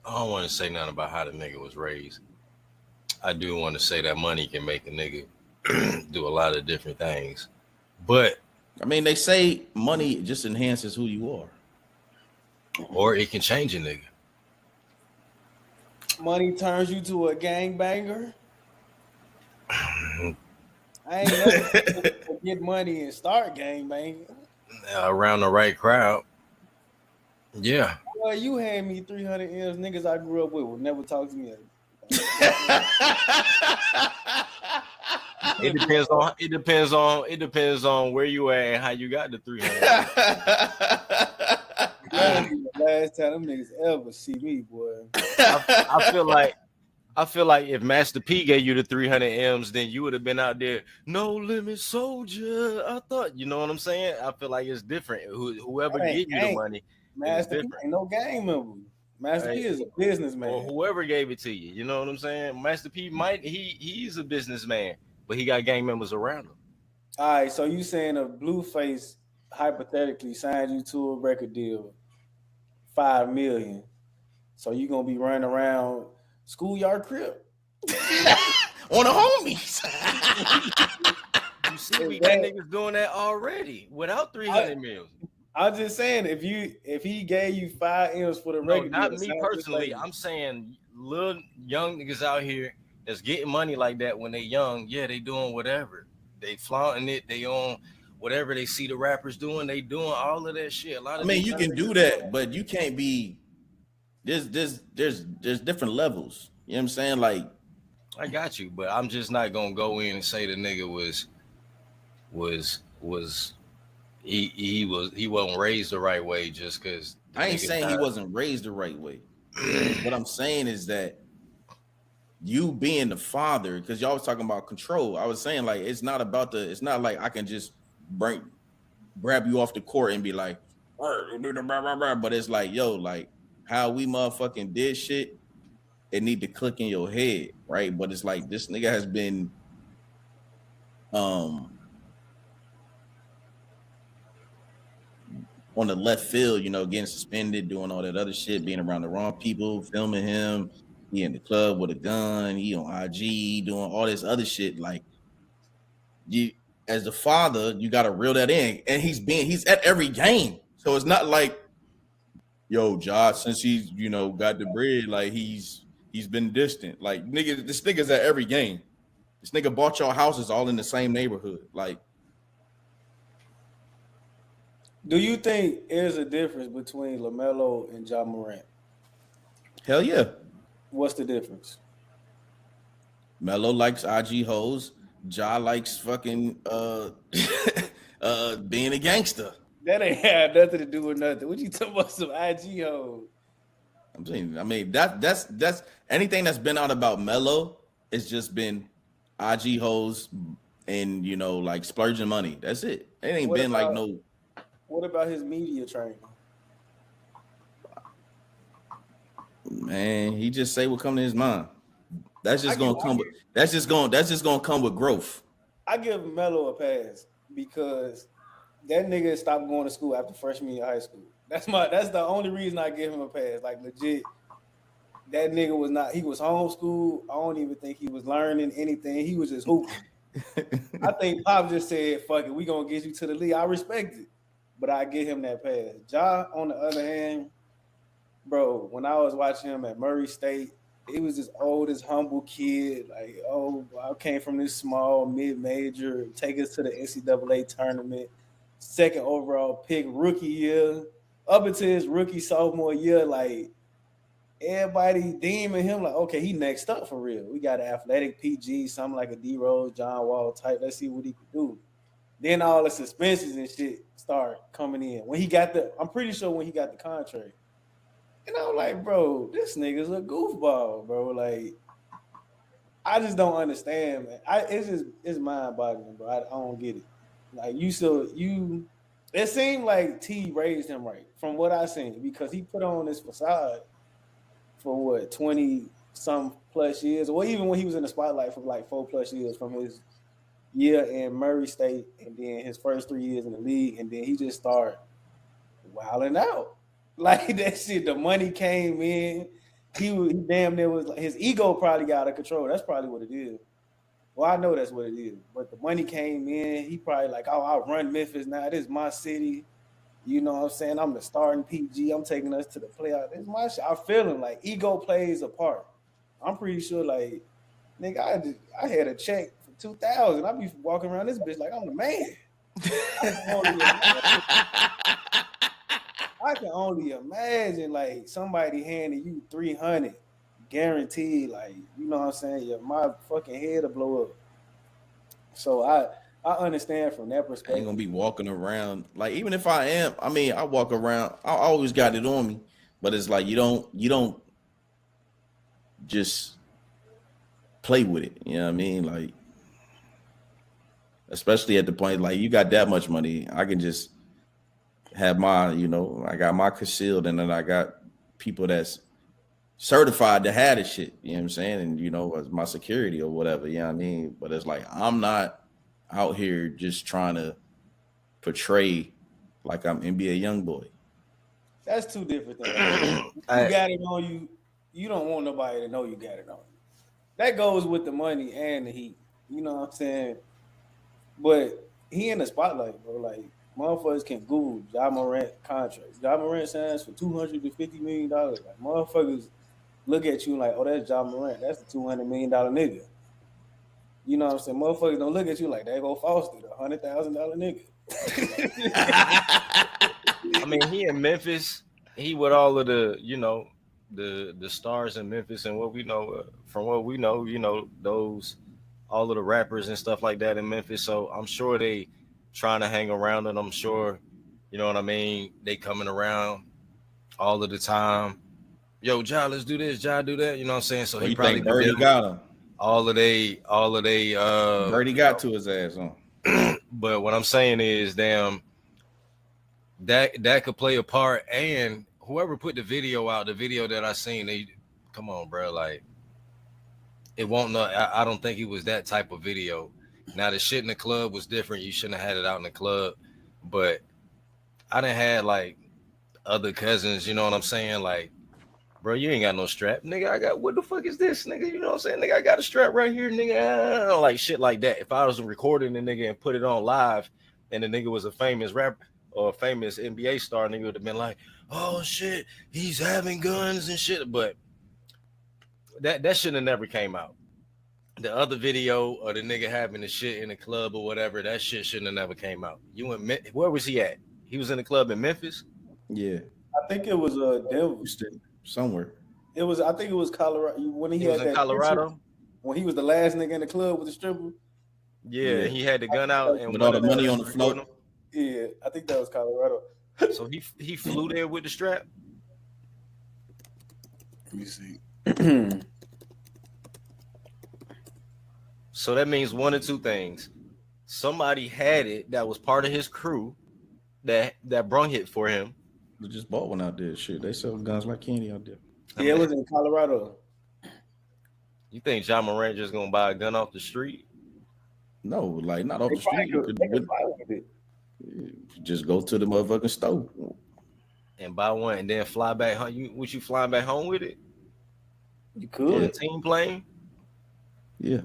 I don't want to say nothing about how the nigga was raised. I do want to say that money can make a nigga do a lot of different things. But I mean, they say money just enhances who you are. Or it can change a nigga. Money turns you to a gangbanger. I ain't never get money and start gangbanging. Around the right crowd. Yeah. Well, you hand me 300 M's, niggas I grew up with will never talk to me. It depends on where you at and how you got the 300. That'll be the last time them niggas ever see me, boy. I feel like if Master P gave you the 300 M's, then you would have been out there, no limit soldier. I thought, you know what I'm saying? I feel like it's different. Whoever give you the money, Master P ain't no gang member. Master P is a businessman. Or whoever gave it to you, you know what I'm saying? Master P he's a businessman, but he got gang members around him. All right, so you saying a Blueface hypothetically signed you to a record deal, $5 million. So you gonna be running around schoolyard crib on the homies. You see, we got niggas doing that already without 300 mils. I'm just saying, if he gave you 5 M's for the record, not me personally. I'm saying little young niggas out here that's getting money like that when they young. Yeah, they doing whatever. They flaunting it. They on whatever they see the rappers doing. They doing all of that shit. You can do that, but you can't be. There's different levels. You know what I'm saying? Like, I got you, but I'm just not gonna go in and say the nigga he wasn't raised the right way just because. I ain't saying he wasn't raised the right way. What I'm saying is that you being the father, because y'all was talking about control. I was saying like it's not like I can just grab you off the court and be like, but it's like, yo, like how we motherfucking did shit, it need to click in your head, right? But it's like this nigga has been on the left field, getting suspended, doing all that other shit, being around the wrong people, filming him, he in the club with a gun, he on IG, doing all this other shit. Like, you as the father, you gotta reel that in. And he's at every game. So it's not like, yo, Josh, since he's got the bread, like he's been distant. Like, nigga, this nigga's at every game. This nigga bought y'all houses all in the same neighborhood. Like, do you think there's a difference between LaMelo and Ja Morant? Hell yeah. What's the difference? Melo likes IG hoes. Ja likes fucking being a gangster. That ain't have nothing to do with nothing. What you talking about, some IG hoes? I'm saying, that's anything that's been out about Melo. It's just been IG hoes and like splurging money. That's it. It ain't been like no. What about his media training? Man, he just say what come to his mind. That's just gonna come with growth. I give Melo a pass because that nigga stopped going to school after freshman year of high school. That's the only reason I give him a pass. Like, legit, that nigga he was homeschooled. I don't even think he was learning anything. He was just hooping. I think Pop just said, fuck it, we gonna get you to the league. I respect it, but I give him that pass. Ja, on the other hand, bro, when I was watching him at Murray State, he was this old, this humble kid. Like, oh, I came from this small mid-major, take us to the NCAA tournament, second overall pick, rookie year, up until his rookie sophomore year. Like, everybody deeming him like, okay, he next up for real. We got an athletic PG, something like a D Rose, John Wall type. Let's see what he can do. Then all the suspensions and shit start coming in. I'm pretty sure when he got the contract. And I'm like, bro, this nigga's a goofball, bro. Like, I just don't understand, man. It's mind boggling, bro. I don't get it. Like it seemed like T raised him right from what I seen because he put on this facade for what 20 some plus years, or even when he was in the spotlight for like 4+ years from his year in Murray State and then his first 3 years in the league, and then he just started wilding out. Like that shit, the money came in. He damn near was like, his ego probably got out of control. That's probably what it is. Well, I know that's what it is. But the money came in. He probably like, oh, I'll run Memphis now. This is my city. You know what I'm saying? I'm the starting PG. I'm taking us to the playoff. This is my shit. I'm feeling like ego plays a part. I'm pretty sure, like, nigga, I had a check for 2,000. I be walking around this bitch like I'm the man. I can only imagine like somebody handing you 300 guaranteed, like, you know what I'm saying? My fucking head will blow up. So I understand from that I perspective. ain't gonna be walking around like even if I am. I mean, I walk around. I always got it on me, but it's like you don't just play with it. You know what I mean? Like, especially at the point like you got that much money, I can just have my, I got my concealed, and then I got people that's certified to have this shit. You know what I'm saying? And as my security or whatever. You know what I mean? But it's like I'm not out here just trying to portray like I'm NBA YoungBoy. That's two different things. You got it on you. You don't want nobody to know you got it on you. That goes with the money and the heat. You know what I'm saying? But he in the spotlight, bro. Like, motherfuckers can Google Ja Morant contracts. Ja Morant signs for $250 million. Like, motherfuckers look at you like, oh, that's Ja Morant. That's the $200 million nigga. You know what I'm saying? Motherfuckers don't look at you like, they go Foster, the $100,000 nigga. I mean, he in Memphis. He with all of the, the stars in Memphis, and what we know from what we know, those all of the rappers and stuff like that in Memphis. So I'm sure they trying to hang around, and I'm sure, you know what I mean, they coming around all of the time. Yo, Ja, let's do this. Ja, do that. You know what I'm saying? So Well, he you probably think Birdie got him? all of they. Birdie got to his ass on. But what I'm saying is, damn, that could play a part. And whoever put the video out, the video that I seen, they come on, bro, like it won't. Know. I don't think it was that type of video. Now the shit in the club was different. You shouldn't have had it out in the club, but I done had like other cousins. You know what I'm saying? Like, bro, you ain't got no strap, nigga. I got what the fuck is this, nigga? You know what I'm saying, nigga? I got a strap right here, nigga. Like shit like that. If I was recording the nigga and put it on live, and the nigga was a famous rapper or a famous NBA star, nigga would have been like, oh shit, he's having guns and shit. But that should have never came out. The other video of the nigga having the shit in the club or whatever, that shit shouldn't have never came out. Where was he at? He was in the club in Memphis. Yeah, I think it was Denver somewhere. I think it was Colorado when he had was in that Colorado. Picture, when he was the last nigga in the club with the stripper. Yeah, he had the gun out and with all the money on the floor. Yeah, I think that was Colorado. So he flew there with the strap. Let me see. So that means one of two things. Somebody had it that was part of his crew that brung it for him. They just bought one out there. Shit, they sell guns like candy out there. Yeah, it was in Colorado. You think Ja Morant just gonna buy a gun off the street? No, like not off the street. Just go to the motherfucking store and buy one, and then fly back home. You flying back home with it? You could. On a team plane? Yeah.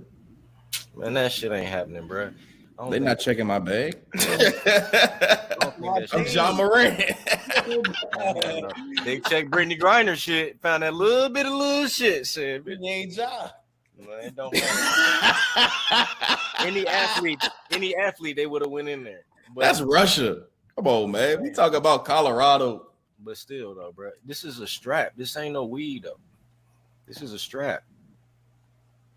Man, that shit ain't happening, bro. They're not checking my bag. I'm Ja Morant. They checked Brittany Griner shit, found that little bit of little shit. Said, "You ain't Ja." Man, don't any athlete, they would have went in there. But that's Russia. Come on, man. We talk about Colorado. But still, though, bro, this is a strap. This ain't no weed, though. This is a strap.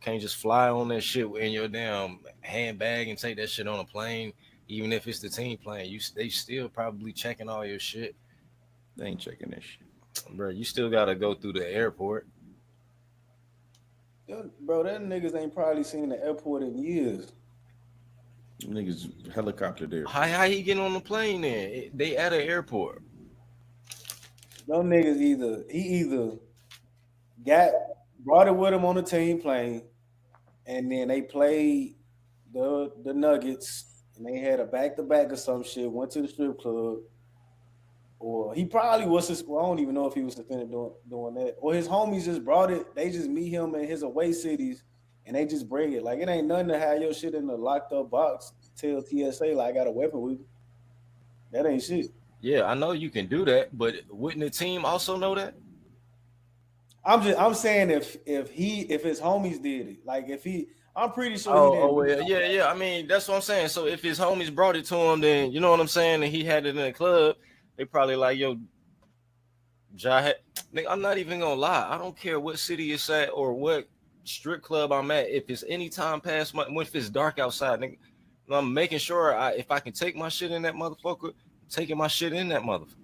Can't just fly on that shit in your damn handbag and take that shit on a plane. Even if it's the team playing, they still probably checking all your shit. They ain't checking that shit, bro. You still gotta go through the airport. Bro, that niggas ain't probably seen the airport in years. Niggas helicopter there. How he get on the plane then? They at an airport. Them niggas either brought it with him on the team plane, and then they played the Nuggets, and they had a back-to-back or some shit, went to the strip club, or he probably was I don't even know if he was suspended doing that, or his homies just brought it. They just meet him in his away cities, and they just bring it. Like, it ain't nothing to have your shit in the locked-up box, tell TSA, like, I got a weapon with me. That ain't shit. Yeah, I know you can do that, but wouldn't the team also know that? I'm saying if his homies did it, like I'm pretty sure he didn't. Oh well, yeah. I mean, that's what I'm saying. So if his homies brought it to him, then you know what I'm saying, and he had it in the club, they probably like, yo, I'm not even gonna lie. I don't care what city it's at or what strip club I'm at. If it's any time past if it's dark outside, nigga, I'm making sure if I can take my shit in that motherfucker, I'm taking my shit in that motherfucker.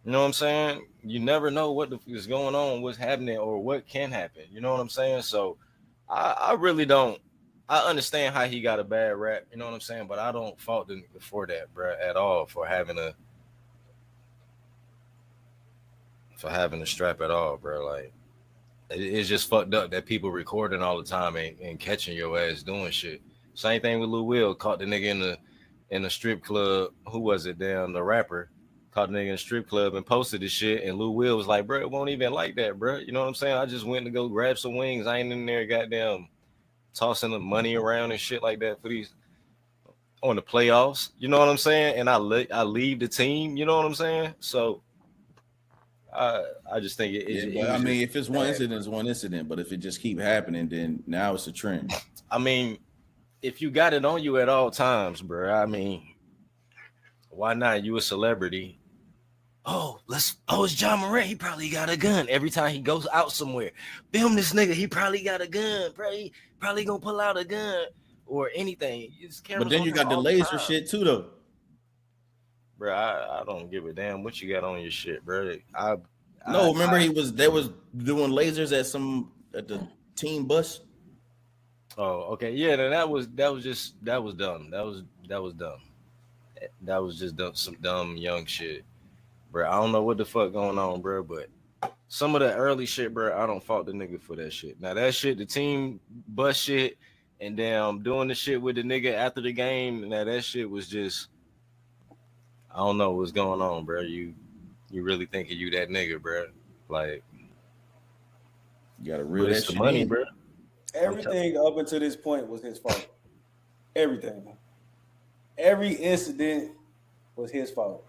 You know what I'm saying? You never know what is going on, what's happening, or what can happen. You know what I'm saying? So I really don't. I understand how he got a bad rap. You know what I'm saying? But I don't fault him for that, bro, at all, for having a strap at all, bro. Like, it's just fucked up that people recording all the time and catching your ass doing shit. Same thing with Lil Will. Caught the nigga in the strip club. Who was it? Damn, the rapper. Caught the nigga in the strip club and posted this shit. And Lil Will was like, bro, it won't even like that, bro. You know what I'm saying? I just went to go grab some wings. I ain't in there goddamn tossing the money around and shit like that for these on the playoffs. You know what I'm saying? And I leave the team. You know what I'm saying? So I just think I mean, if it's one incident, it's one incident. But if it just keep happening, then now it's a trend. I mean, if you got it on you at all times, bro, I mean, why not? You a celebrity. It's John Morant. He probably got a gun. Every time he goes out somewhere, film this nigga. He probably got a gun. Bro, he probably gonna pull out a gun or anything. But then you got the laser shit too, though. Bro, I don't give a damn what you got on your shit, bro. Remember they was doing lasers at the team bus. Oh, okay, yeah. Then that was dumb. That was dumb. That was just some dumb young shit, bro. I don't know what the fuck going on, bro. But some of the early shit, bro, I don't fault the nigga for that shit. Now that shit, the team bus shit, and damn doing the shit with the nigga after the game. Now that shit was just, I don't know what's going on, bro. You really thinking you that nigga, bro? Like, you gotta reel that shit money, in, bro. Everything up until this point was his fault. Everything. Every incident was his fault.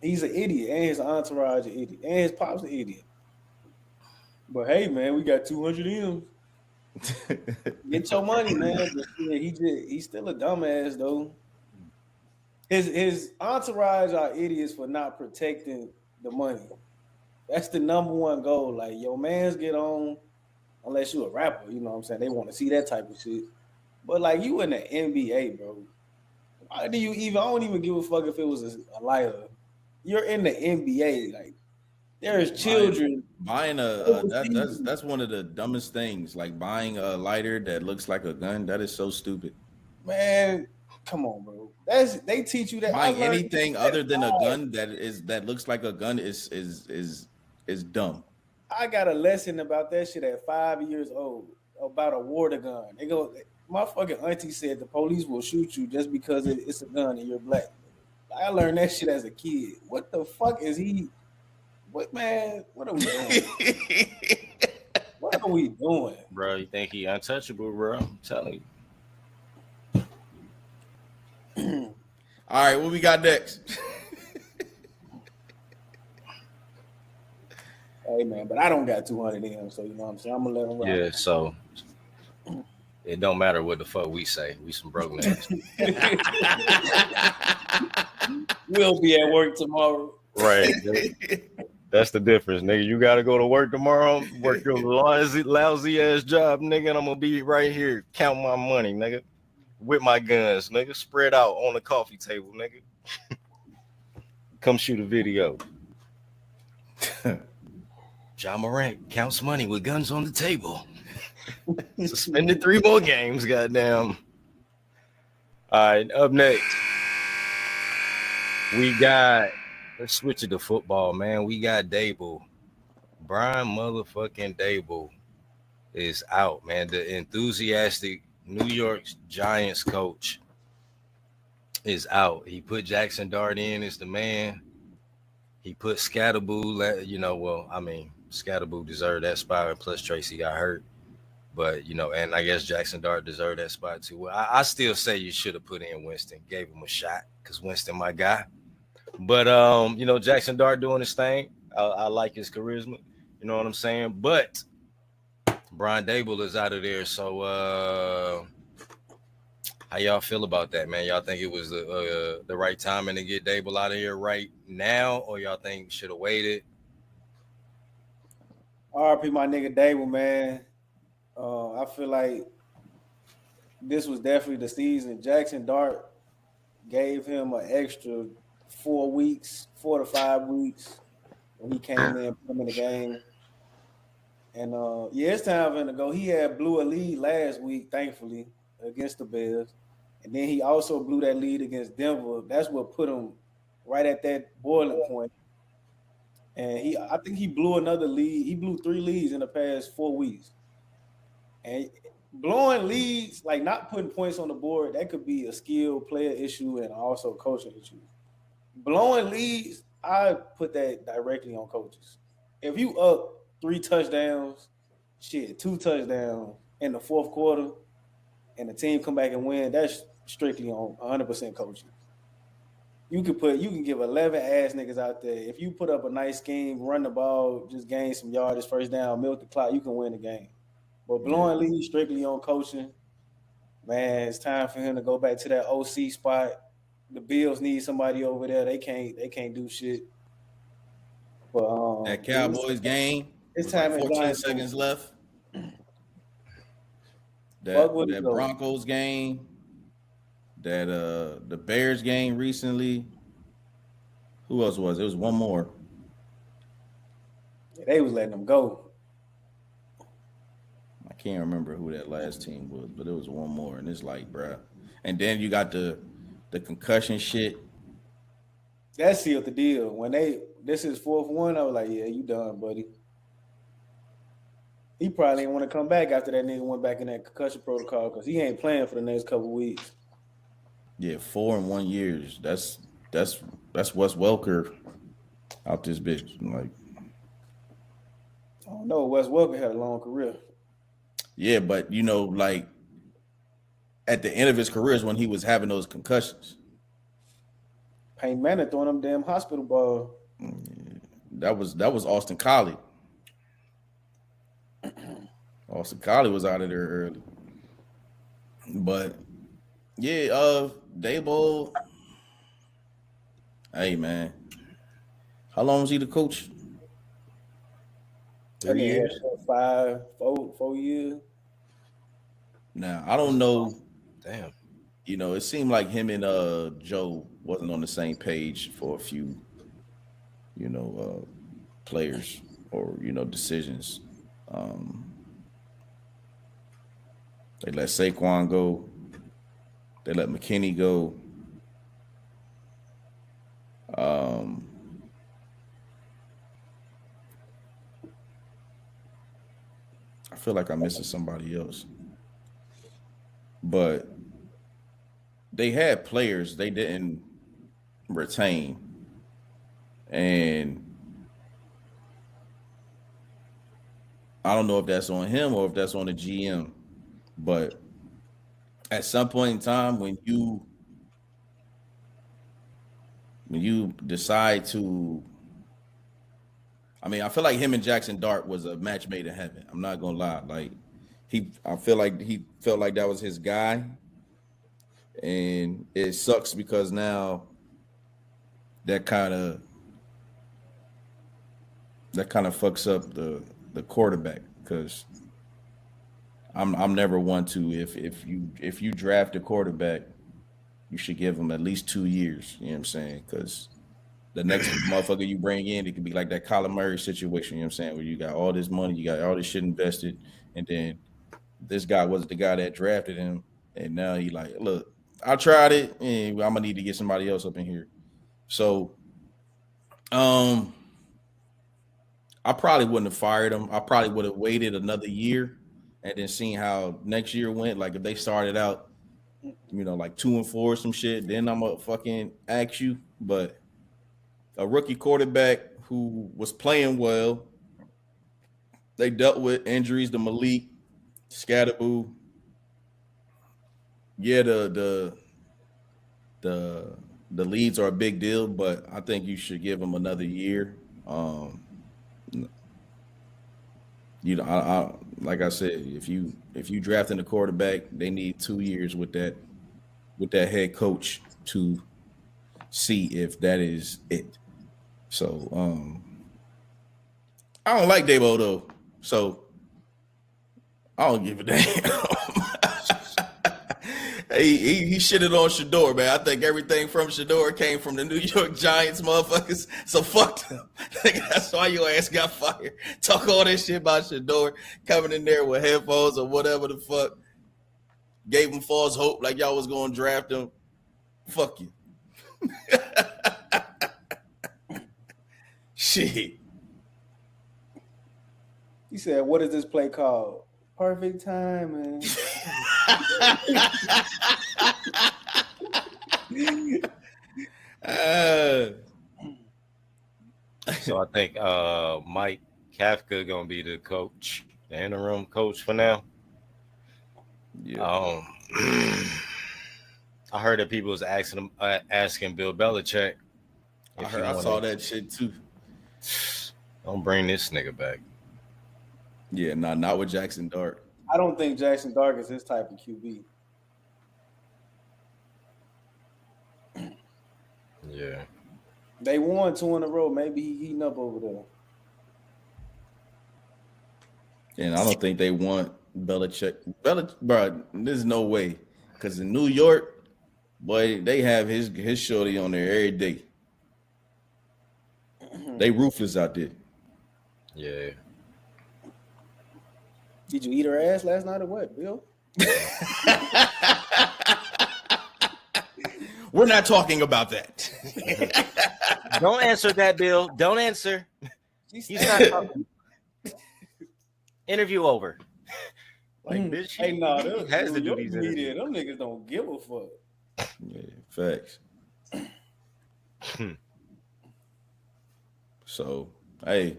He's an idiot, and his entourage an idiot, and his pop's an idiot. But hey, man, we got 200 M's. Get your money, man. But he's still a dumbass, though. His entourage are idiots for not protecting the money. That's the number one goal. Like, your mans get on, unless you a rapper, you know what I'm saying? They want to see that type of shit. But like, you in the NBA, bro. Why do you even? I don't even give a fuck if it was a lighter. You're in the NBA. Like, there's children buying that's one of the dumbest things. Like, buying a lighter that looks like a gun. That is so stupid. Man, come on, bro. They teach you that buying anything other than a gun that looks like a gun is dumb. I got a lesson about that shit at 5 years old about a water gun. They go, my fucking auntie said the police will shoot you just because it's a gun and you're black. I learned that shit as a kid. What the fuck is he? What, man? What are we doing? What are we doing? Bro, you think he untouchable, bro? I'm telling you. All right, what we got next? Hey, man, but I don't got 200 in, so you know what I'm saying? I'm going to let him ride. Yeah, so it don't matter what the fuck we say. We some broke niggas. We'll be at work tomorrow. Right. That's the difference, nigga. You got to go to work tomorrow, work your lousy ass job, nigga, and I'm going to be right here counting my money, nigga. with my guns, nigga. Spread out on the coffee table, nigga. Come shoot a video. Ja Morant counts money with guns on the table. Suspended 3 more games, goddamn. All right, up next, we got, let's switch it to football, man. We got Dable. Brian motherfucking Dable is out, man. The enthusiastic New York Giants coach is out. He put Jackson Dart in as the man. He put Scatterboo, Scatterboo deserved that spot, and plus Tracy got hurt. But, and I guess Jackson Dart deserved that spot too. Well, I still say you should have put in Winston, gave him a shot, because Winston my guy. But, Jackson Dart doing his thing. I like his charisma. You know what I'm saying? But Brian Dable is out of there. So how y'all feel about that, man? Y'all think it was the right timing to get Dable out of here right now, or y'all think should have waited? RP my nigga Dable, man. I feel like this was definitely the season. Jackson Dart gave him an extra 4 to 5 weeks when he came in, put him in the game. And it's time for him to go. He had blew a lead last week, thankfully, against the Bears. And then he also blew that lead against Denver. That's what put him right at that boiling point. And I think he blew another lead. He blew 3 leads in the past 4 weeks. And blowing leads, like not putting points on the board, that could be a skill player issue and also a coaching issue. Blowing leads, I put that directly on coaches. If you up 3 touchdowns, 2 touchdowns in the fourth quarter, and the team come back and win, that's strictly on 100% coaching. You can give 11 ass niggas out there. If you put up a nice scheme, run the ball, just gain some yardage, first down, milk the clock, you can win the game. But blowing leads strictly on coaching, man, it's time for him to go back to that OC spot. The Bills need somebody over there. They can't do shit. But that Cowboys game, it's time like 14 seconds left. That Broncos game, that the Bears game recently. Who else was? It was one more. Yeah, they was letting them go. I can't remember who that last team was, but it was one more, and it's like, bruh. And then you got the concussion shit. That sealed the deal. When this is 4th one, I was like, yeah, you done, buddy. He probably didn't want to come back after that nigga went back in that concussion protocol because he ain't playing for the next couple weeks. Yeah, 4 in 1 years. That's Wes Welker out this bitch. Like, I don't know. Wes Welker had a long career. Yeah, but like at the end of his career is when he was having those concussions. Payne Manning throwing them damn hospital ball. That was Austin Collie. Austin Collie was out of there early. But yeah, Dable. Hey man. How long was he the coach? 3 years. 4 years. Now, I don't know. Damn. It seemed like him and Joe wasn't on the same page for a few, players or, decisions. They let Saquon go. They let McKinney go. I feel like I'm missing somebody else. But they had players they didn't retain. And I don't know if that's on him or if that's on the GM. But at some point in time, when you decide to, I feel like him and Jackson Dart was a match made in heaven. I'm not gonna lie. Like I feel like he felt like that was his guy. And it sucks because now that kind of fucks up the quarterback because I'm never one to if you draft a quarterback, you should give him at least 2 years. You know what I'm saying? Because the next motherfucker you bring in, it could be like that Kyler Murray situation. You know what I'm saying? Where you got all this money, you got all this shit invested, and then this guy wasn't the guy that drafted him, and now he like, look, I tried it, and I'm gonna need to get somebody else up in here. So, I probably wouldn't have fired him. I probably would have waited another year and then seen how next year went. Like if they started out, like 2-4 or some shit, then I'm gonna fucking ask you. But a rookie quarterback who was playing well, they dealt with injuries to Malik, Scatterboo. Yeah, the leads are a big deal, but I think you should give them another year. Like I said, if you drafting a quarterback, they need 2 years with that head coach to see if that is it. So I don't like Dabo though, so I don't give a damn. He shitted on Shador, man. I think everything from Shador came from the New York Giants, motherfuckers. So fuck them. That's why your ass got fired. Talk all this shit about Shador coming in there with headphones or whatever the fuck. Gave him false hope like y'all was going to draft him. Fuck you. Shit. He said, "What is this play called? Perfect timing." So I think Mike Kafka gonna be the coach, the interim coach for now. Yeah. I heard that people was asking Bill Belichick. I saw that shit too. Don't bring this nigga back. Yeah, not with Jackson Dart. I don't think Jackson Dart is his type of QB. Yeah. They won 2 in a row. Maybe he heating up over there. And I don't think they want Belichick. Bro, there's no way. Because in New York, boy, they have his shorty on there every day. They ruthless out there. Yeah. Did you eat her ass last night or what, Bill? We're not talking about that. Don't answer that, Bill. Don't answer. He's not talking. Interview over. Like, bitch, hey, no, he has to do these interviews. Them niggas don't give a fuck. Yeah, facts. So, hey,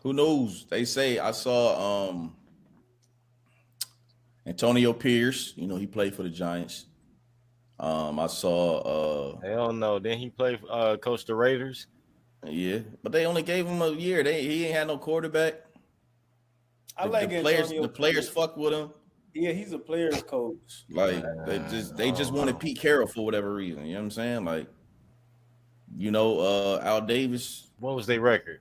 who knows? They say I saw Antonio Pierce, he played for the Giants. I saw Hell no. Didn't he play coach the Raiders? Yeah, but they only gave him a year. He ain't had no quarterback. The players fuck with him. Yeah, he's a player's coach. Like they just wanted Pete Carroll for whatever reason. You know what I'm saying? Like, Al Davis. What was their record?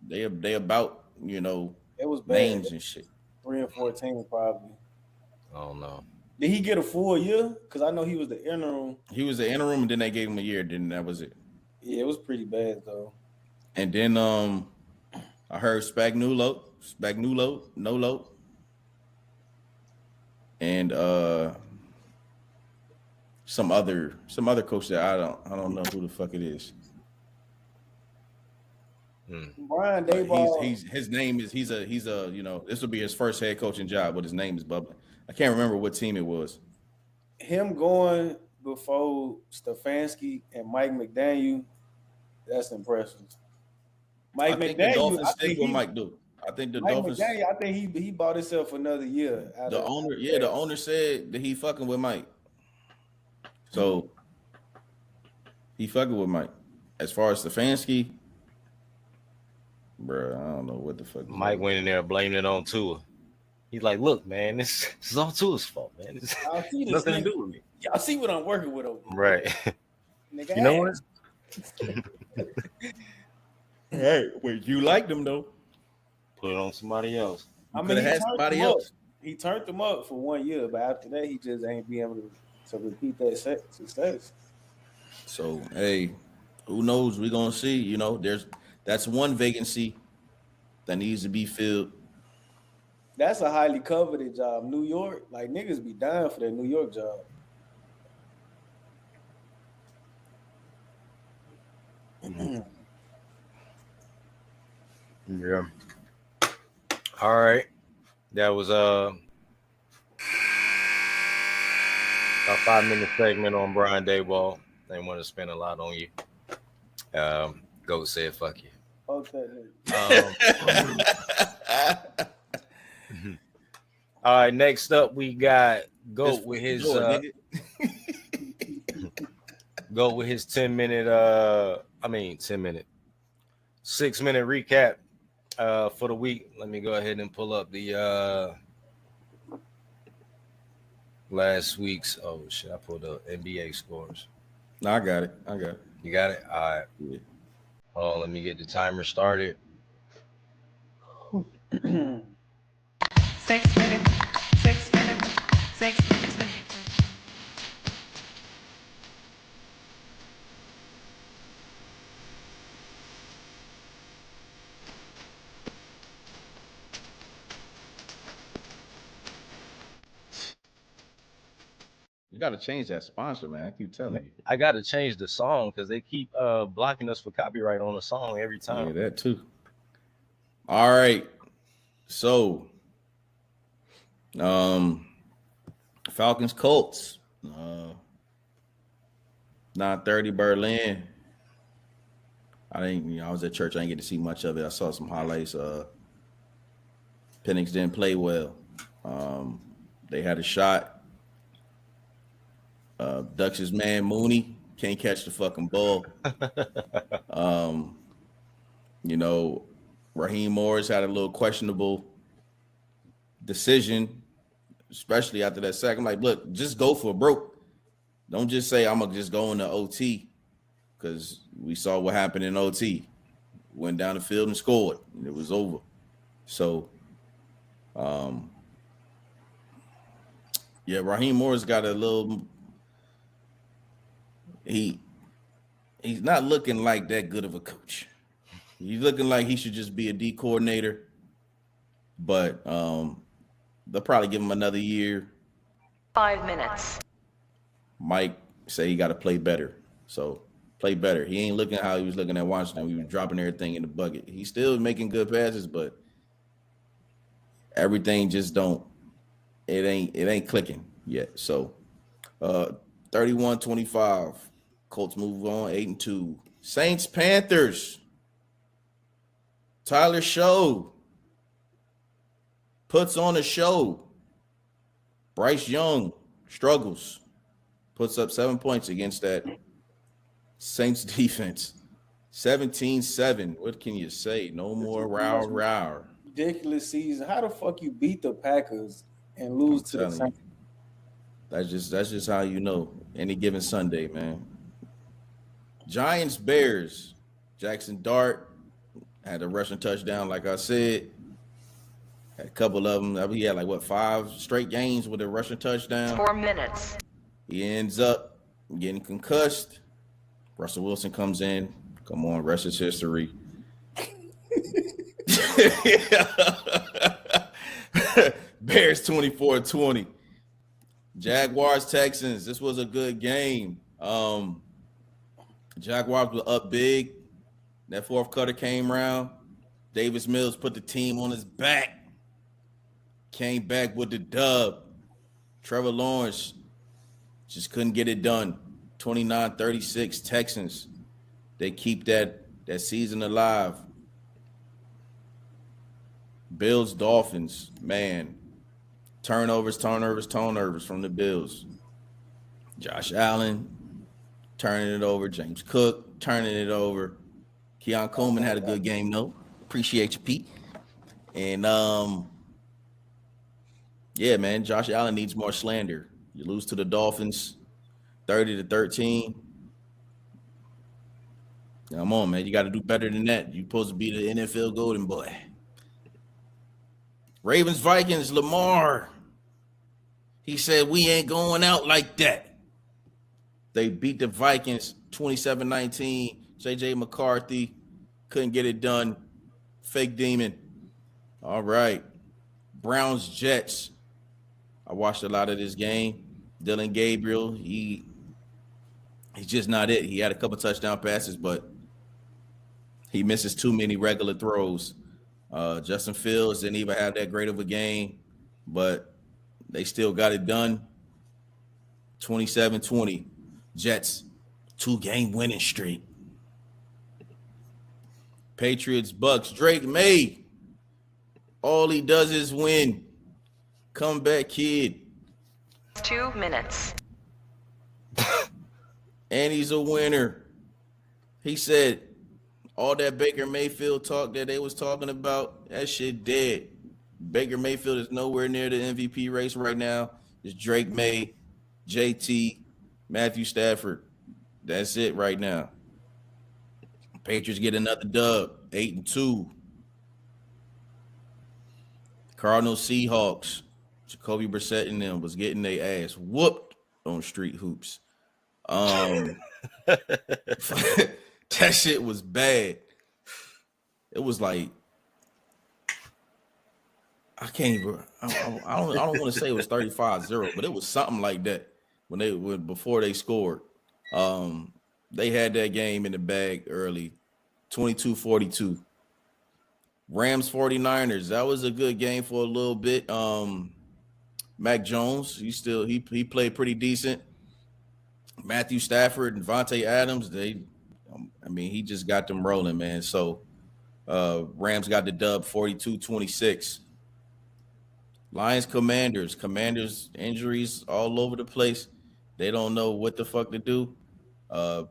They about it was bad. names and shit. 3-14 probably. Oh no. Did he get a full year? Because I know he was the interim. He was the interim, and then they gave him a year. Then that was it. Yeah, it was pretty bad though. And then I heard Spagnuolo, Nolo, and some other coach that I don't know who the fuck it is. Brian Daboll. His name is he's a this will be his first head coaching job, but his name is bubbling. I can't remember what team it was. Him going before Stefanski and Mike McDaniel, that's impressive. I think the Dolphins stick with Mike do. I think the Dolphins. McDaniel, I think he bought himself another year. The owner said that he fucking with Mike. So he fucking with Mike. As far as Stefanski, bro, I don't know what the fuck. Mike went in there blaming it on Tua. He's like, look, man, this is all Tua's fault, man. It's nothing to do with me. Y'all see what I'm working with over here. Right. Nigga, you know what? Hey, well, you liked him though. Put it on somebody else. You could have had somebody else. He turned them up for 1 year, but after that, he just ain't be able to repeat that success. So hey, who knows? We're gonna see. You know, that's one vacancy that needs to be filled. That's a highly coveted job. New York, like niggas be dying for that New York job. Yeah. All right. That was a 5-minute segment on Brian Dayball. They want to spend a lot on you. Go say fuck you. Fuck that nigga. All right. Next up, we got Goat with his Goat with his 10-minute 6-minute recap for the week. Let me go ahead and pull up the last week's. Oh shit! I pulled up NBA scores. No, I got it. You got it. All right. Yeah. Oh, let me get the timer started. 6 minutes. 6 minutes. 6 minutes. You got to change that sponsor, man. I keep telling you. I got to change the song because they keep blocking us for copyright on the song every time. Yeah, that too. All right. So, Falcons Colts. 9:30 Berlin. I was at church. I didn't get to see much of it. I saw some highlights. Penix didn't play well. They had a shot. Ducks' man Mooney can't catch the fucking ball. Raheem Morris had a little questionable decision, especially after that sack. I'm like, look, just go for broke. Don't just say I'm gonna just go into OT, because we saw what happened in OT. Went down the field and scored, and it was over. So, Raheem Morris got a little. He's not looking like that good of a coach. He's looking like he should just be a D coordinator. But they'll probably give him another year. 5 minutes. Mike say he got to play better. So play better. He ain't looking how he was looking at Washington. We were dropping everything in the bucket. He's still making good passes, but everything just it ain't clicking yet. So 31-25. Colts move on 8-2. Saints Panthers. Tyler Show puts on a show. Bryce Young struggles. Puts up 7 points against that Saints defense. 17-7. What can you say? No more row. Ridiculous season. How the fuck you beat the Packers and lose to the Saints? That's just how you know. Any given Sunday, man. Giants Bears. Jackson Dart had a rushing touchdown, like I said. Had a couple of them. He had 5 straight games with a rushing touchdown. 4 minutes. He ends up getting concussed. Russell Wilson comes in. Come on, rest is history. Bears 24-20. Jaguars Texans. This was a good game. Jaguars were up big. That fourth quarter came around. Davis Mills put the team on his back. Came back with the dub. Trevor Lawrence just couldn't get it done. 29-36 Texans. They keep that season alive. Bills Dolphins, man. Turnovers from the Bills. Josh Allen turning it over. James Cook turning it over. Keon Coleman had a good game, though. Appreciate you, Pete. And, man, Josh Allen needs more slander. You lose to the Dolphins 30-13. Come on, man. You got to do better than that. You're supposed to be the NFL golden boy. Ravens, Vikings, Lamar. He said, we ain't going out like that. They beat the Vikings 27-19. J.J. McCarthy couldn't get it done. Fake demon. All right. Browns, Jets. I watched a lot of this game. Dylan Gabriel, he's just not it. He had a couple touchdown passes, but he misses too many regular throws. Justin Fields didn't even have that great of a game, but they still got it done. 27-20. Jets, 2-game winning streak. Patriots, Bucks, Drake May. All he does is win. Comeback kid. 2 minutes. And he's a winner. He said all that Baker Mayfield talk that they was talking about, that shit dead. Baker Mayfield is nowhere near the MVP race right now. It's Drake May, JT, Matthew Stafford. That's it right now. Patriots get another dub, 8-2. Cardinals, Seahawks. Jacoby Brissett and them was getting their ass whooped on street hoops. That shit was bad. It was like I can't even. I don't want to say it was 35-0, but it was something like that before they scored. They had that game in the bag early, 22-42. Rams 49ers. That was a good game for a little bit. Mac Jones, he played pretty decent. Matthew Stafford and Vontae Adams, he just got them rolling, man. So Rams got the dub 42-26. Lions Commanders injuries all over the place. They don't know what the fuck to do.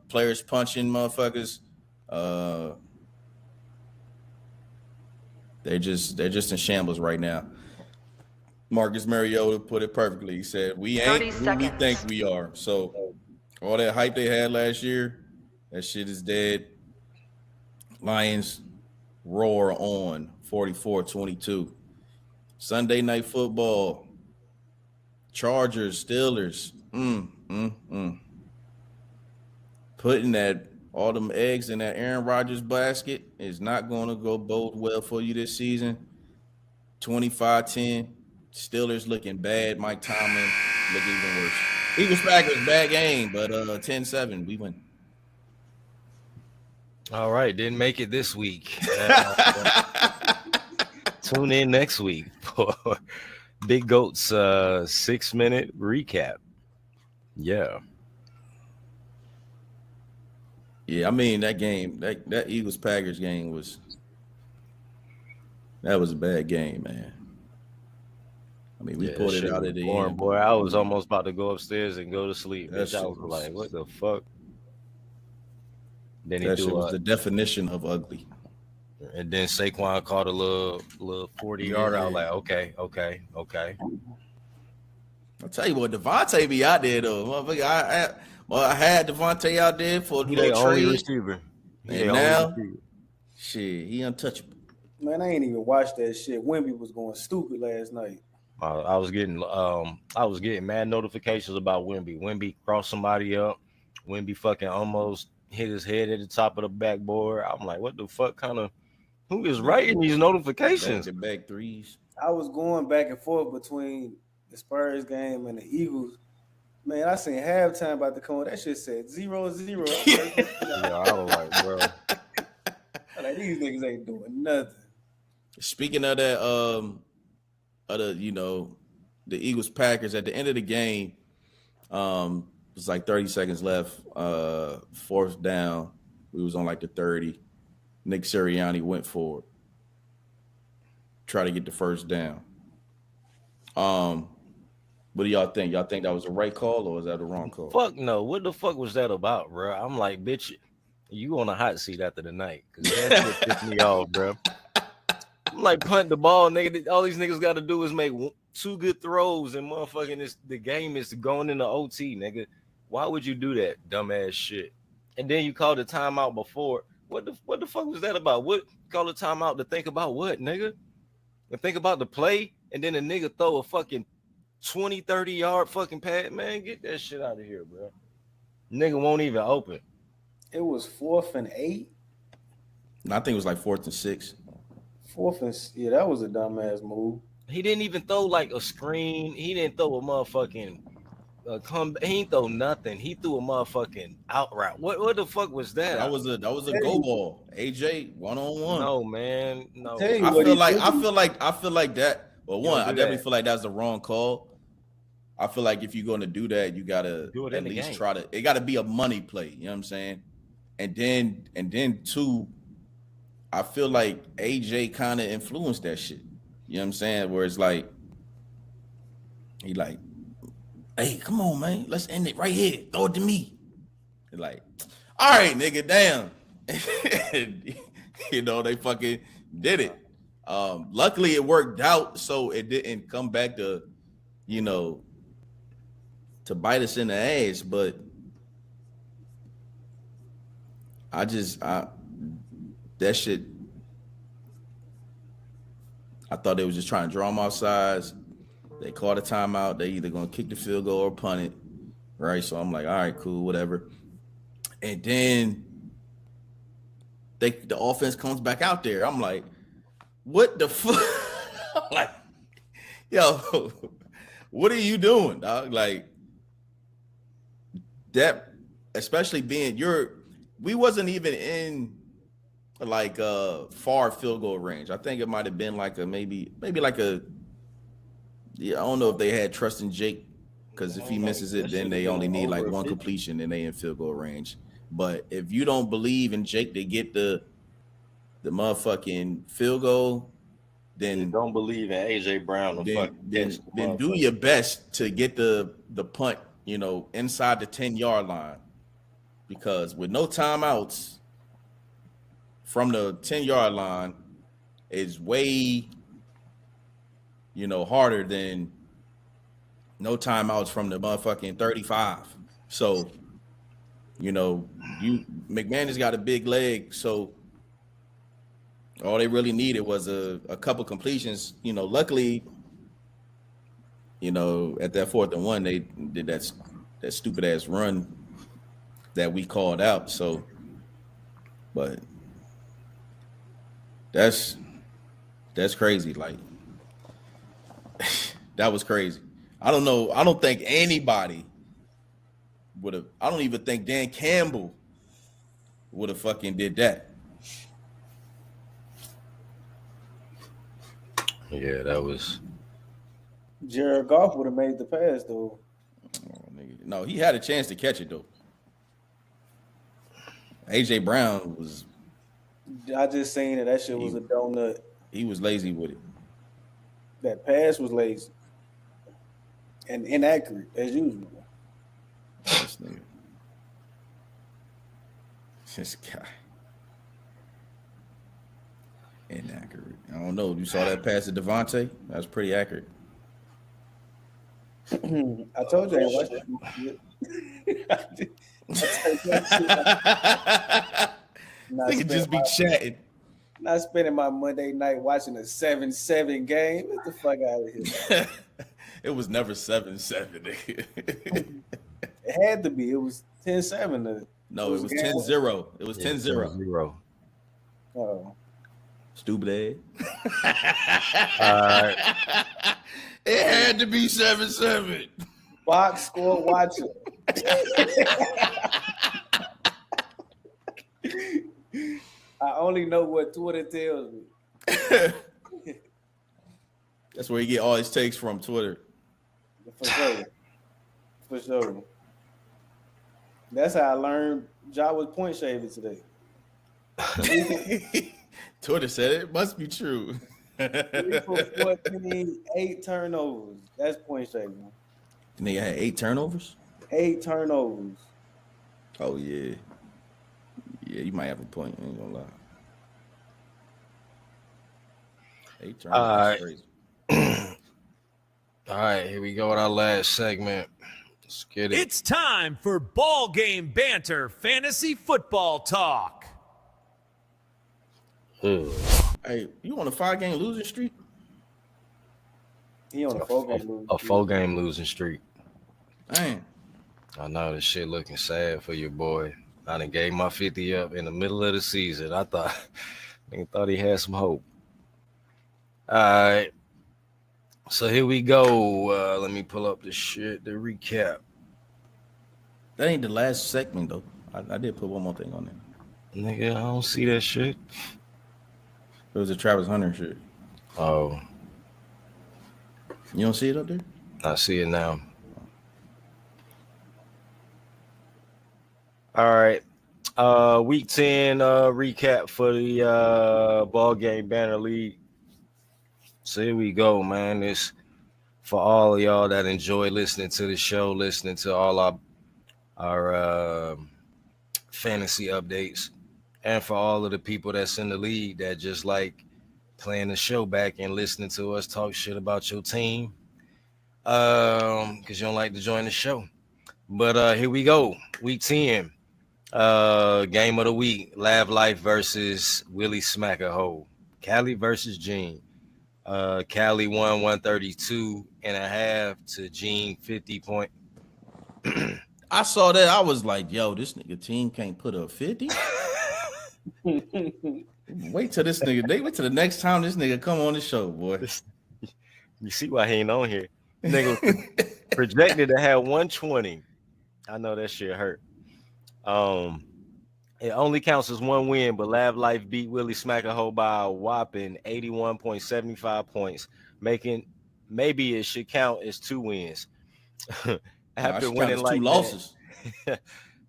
Players punching motherfuckers. They're just in shambles right now. Marcus Mariota put it perfectly. He said, we ain't who we think we are. So all that hype they had last year, that shit is dead. Lions roar on 44-22. Sunday night football. Chargers, Steelers. Putting all them eggs in that Aaron Rodgers basket is not going to go bode well for you this season. 25-10. Steelers looking bad. Mike Tomlin looking even worse. Eagles Packers, bad game, but 10-7, we win. All right, didn't make it this week. Tune in next week for Big Goat's 6-minute recap. Yeah. Yeah, I mean that game, that Eagles Packers game was a bad game, man. I mean, we pulled it out at the end. Boy, I was almost about to go upstairs and go to sleep. I was like, what the fuck? Then that shit was the definition of ugly. And then Saquon caught a little 40-yarder. I was like, okay. I'll tell you what, Devontae be out there though. I had Devontae out there for the only receiver. And now, shit, he untouchable. Man, I ain't even watched that shit. Wemby was going stupid last night. I was getting mad notifications about Wemby. Wemby crossed somebody up. Wemby fucking almost hit his head at the top of the backboard. I'm like, what the fuck who is writing these notifications? Back threes. I was going back and forth between the Spurs game and the Eagles. Man, I seen halftime about to come on. That shit said 0-0. Yeah, I was like, bro. I'm like, these niggas ain't doing nothing. Speaking of that, the Eagles Packers at the end of the game, it was like 30 seconds left, fourth down. We was on like the 30. Nick Sirianni went for it. Try to get the first down. What do y'all think? Y'all think that was the right call or was that the wrong call? Fuck no. What the fuck was that about, bro? I'm like, bitch, you on a hot seat after the night. Because that shit pissed me off, bro. I'm like, punt the ball, nigga. All these niggas got to do is make 2 good throws and motherfucking the game is going into OT, nigga. Why would you do that dumbass shit? And then you called a timeout before. What the fuck was that about? What call a timeout to think about what, nigga? And think about the play, and then the nigga throw a fucking 20, 30-yard fucking pad. Man, get that shit out of here, bro. Nigga won't even open. It was 4th and 8. No, I think it was like 4th and 6. 4th and yeah, that was a dumbass move. He didn't even throw like a screen. He didn't throw a motherfucking he ain't throw nothing. He threw a motherfucking out route. What the fuck was that? That was a go ball. AJ 1-on-1. No, man. No. I feel like that. Well, one, I definitely feel like that's the wrong call. I feel like if you're going to do that, you gotta do it at least try to. It got to be a money play. You know what I'm saying? And then two, I feel like AJ kind of influenced that shit. You know what I'm saying? Where it's like, he like, hey, come on, man, let's end it right here. Throw it to me. Like, all right, nigga, damn. You know, they fucking did it. Luckily, it worked out, so it didn't come back to, you know, to bite us in the ass. But that shit, I thought they was just trying to draw them off sides. They called a timeout. They either gonna kick the field goal or punt it, right? So I'm like, all right, cool, whatever. And then the offense comes back out there. I'm like, what the fuck? I'm like, yo, what are you doing, dog? Like that, especially being we wasn't even in like far field goal range. I think it might have been like maybe like a. Yeah, I don't know if they had trust in Jake, because if he misses it, then they only need like one completion and they in field goal range. But if you don't believe in Jake to get the motherfucking field goal, then you don't believe in AJ Brown. Then do your best to get the punt, you know, inside the 10-yard line, because with no timeouts from the 10-yard line is way, you know, harder than no timeouts from the motherfucking 35. So, you know, McManus got a big leg, so all they really needed was a couple completions. You know, luckily, you know, at that 4th and 1, they did that stupid ass run that we called out. So, but that's crazy. Like, that was crazy. I don't know. I don't think anybody would have. I don't even think Dan Campbell would have fucking did that. Yeah, that was. Jared Goff would have made the pass though. Oh, nigga. No, he had a chance to catch it though. AJ Brown was. I just seen that shit was a donut. He was lazy with it. That pass was lazy and inaccurate as usual. This nigga. This guy. Inaccurate. I don't know. You saw that pass to Devontae? That was pretty accurate. I told you I watched it. Nigga just be chatting. Not spending my Monday night watching a 7-7 game. Get the fuck out of here. It was never 7-7. It had to be. It was 10-7. No, it was 10-0. It was 10-0. 10-0. Oh. Stupid ass. It had to be 7-7. Box score watcher. I only know what Twitter tells me. That's where you get all his takes from, Twitter. For sure. For sure. That's how I learned Ja was point shaving today. Twitter said it must be true. 3 for 14, 8 turnovers. That's point shaving. The nigga had 8 turnovers? 8 turnovers. Oh, yeah. Yeah, you might have a point. I ain't gonna lie. 8 turnovers. All right. Crazy. All right, here we go with our last segment. Let's get it. It's time for Ballgame Banter Fantasy Football Talk. Hey, you on a 5-game losing streak? He on a 4-game a 4-game losing streak. Dang. I know this shit looking sad for your boy. I done gave my 50 up in the middle of the season. I thought he had some hope. All right. So here we go. Let me pull up the shit, the recap. That ain't the last segment though. I did put one more thing on there. Nigga, I don't see that shit. It was a Travis Hunter shit. Oh, You don't see it up there? I see it now. All right. Week 10 recap for the Ballgame Banter League. So here we go, man. This for all of y'all that enjoy listening to the show, listening to all our fantasy updates, and for all of the people that's in the league that just like playing the show back and listening to us talk shit about your team, because you don't like to join the show. But here we go, week 10, game of the week: Lav Life versus Willie Smackerhole. Cali versus Gene. Cali won 132.5 to Gene 50 point. I saw that. I was like, yo, this nigga team can't put up 50. Wait till this nigga. They wait till the next time this nigga come on the show, boy. You see why he ain't on here. Nigga projected to have 120. I know that shit hurt. It only counts as one win, but Lav Life beat Willie Smackerhole by a whopping 81.75 points, making maybe it should count as 2 wins. After winning like 2 losses.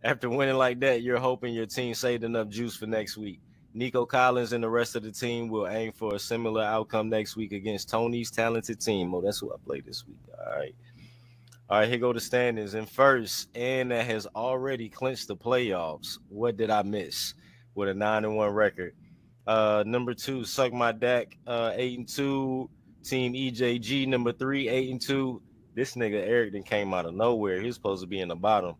After winning like that, you're hoping your team saved enough juice for next week. Nico Collins and the rest of the team will aim for a similar outcome next week against Tony's talented team. Oh, that's who I played this week. All right, here go the standings. In first, and that has already clinched the playoffs. What did I miss? With a 9-1 record. Number 2, Suck My Dak, 8-2. Team EJG, number 3, 8-2. This nigga Eric then came out of nowhere. He was supposed to be in the bottom.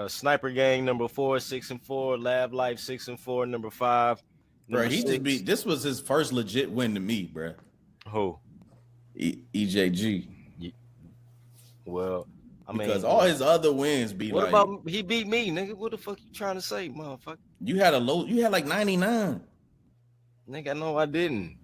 Sniper Gang, number 4, 6-4. Lab Life, 6-4. Number 5. Bro, he just beat. This was his first legit win to me, bro. Who? EJG. Well, I mean, because all his other wins be what like. What about he beat me, nigga? What the fuck you trying to say, motherfucker? You had like 99. Nigga, no, I didn't.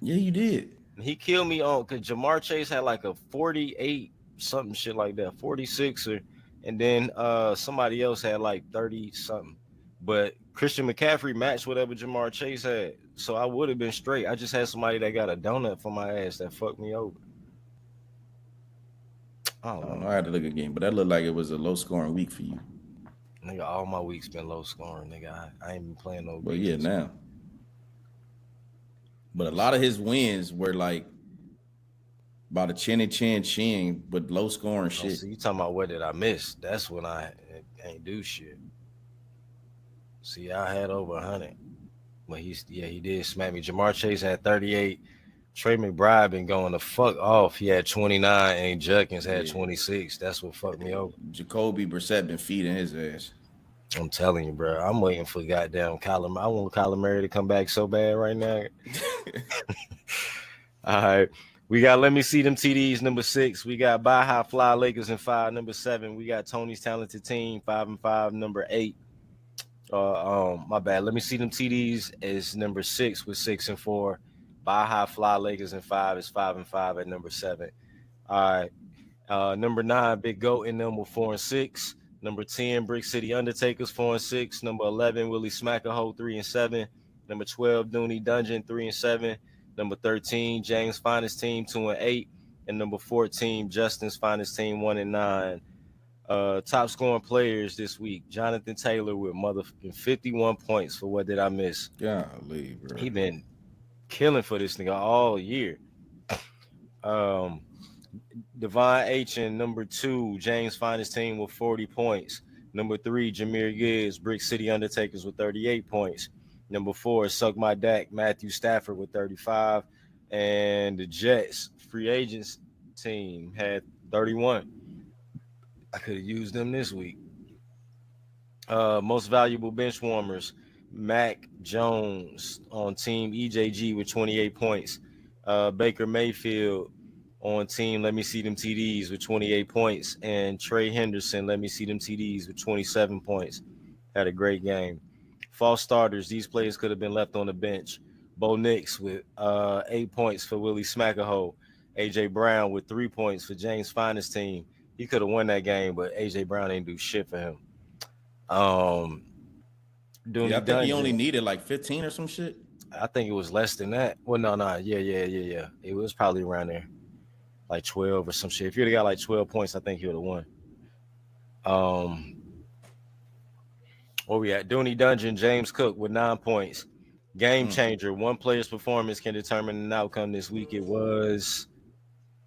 Yeah, you did. He killed me on because Jamar Chase had like a 48 something shit like that, 46er, and then somebody else had like 30 something. But Christian McCaffrey matched whatever Jamar Chase had, so I would have been straight. I just had somebody that got a donut for my ass that fucked me over. I don't know. I had to look again, but that looked like it was a low scoring week for you. Nigga, all my weeks been low scoring, nigga. I ain't been playing no. Well, yeah, now. But a lot of his wins were like about a chin, but low scoring shit. So you talking about what did I miss? That's when I ain't do shit. See, I had over 100, but he did smack me. Jamar Chase had 38. Trey McBride been going the fuck off. He had 29, and Judkins had 26. That's what fucked me over. Jacoby Brissett been feeding his ass. I'm telling you, bro. I'm waiting for goddamn Kyler. I want Kyler Murray to come back so bad right now. All right. We got Let Me See Them TDs, number 6. We got Baja Fly Lakers in 5, number 7. We got Tony's Talented Team, 5-5, number 8. My bad. Let Me See Them TDs is number 6 with 6-4. Baja Fly Lakers in 5 is 5-5 at number 7. All right. Number 9, Big Goat in them with 4-6. Number 10, Brick City Undertakers, 4-6. Number 11, Willie Smackerhole, 3-7. Number 12, Dooney Dungeon, 3-7. Number 13, James Finest Team, 2-8. And number 14, Justin's Finest Team, 1-9. Top scoring players this week: Jonathan Taylor with motherfucking 51 points for What Did I Miss? Golly, bro. He been killing for this nigga all year. Devon H in number 2, James Finest Team with 40 points. Number 3, Jameer Gibbs, Brick City Undertakers with 38 points. Number 4, Suck My Dak, Matthew Stafford with 35. And the Jets free agents team had 31. I could have used them this week. Most valuable bench warmers: Mac Jones on Team EJG with 28 points. Baker Mayfield on team, let me see them TDs with 28 points. And Trey Henderson, let me see them TDs with 27 points. Had a great game. False starters, these players could have been left on the bench. Bo Nix with 8 points for Willie Smackahoe. A.J. Brown with 3 points for James Finest team. He could have won that game, but A.J. Brown ain't do shit for him. Yeah, I think he only needed like 15 or some shit. I think it was less than that. Well, no. Yeah. It was probably around there, like 12 or some shit. If you'd have got like 12 points, I think he would have won. Where we at? Dooney Dungeon, James Cook with 9 points. Game changer. One player's performance can determine an outcome this week. It was,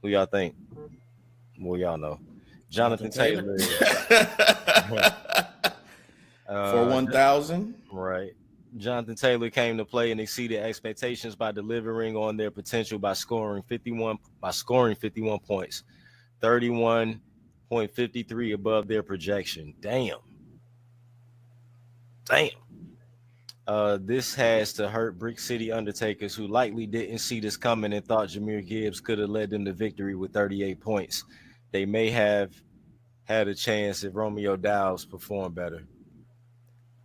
who y'all think? Well, y'all know. Jonathan Taylor. For 1,000. Right. Jonathan Taylor came to play and exceeded expectations by delivering on their potential by scoring 51 points. 31.53 above their projection. Damn. This has to hurt Brick City Undertakers, who likely didn't see this coming and thought Jahmyr Gibbs could have led them to victory with 38 points. They may have had a chance if Romeo Dowds performed better.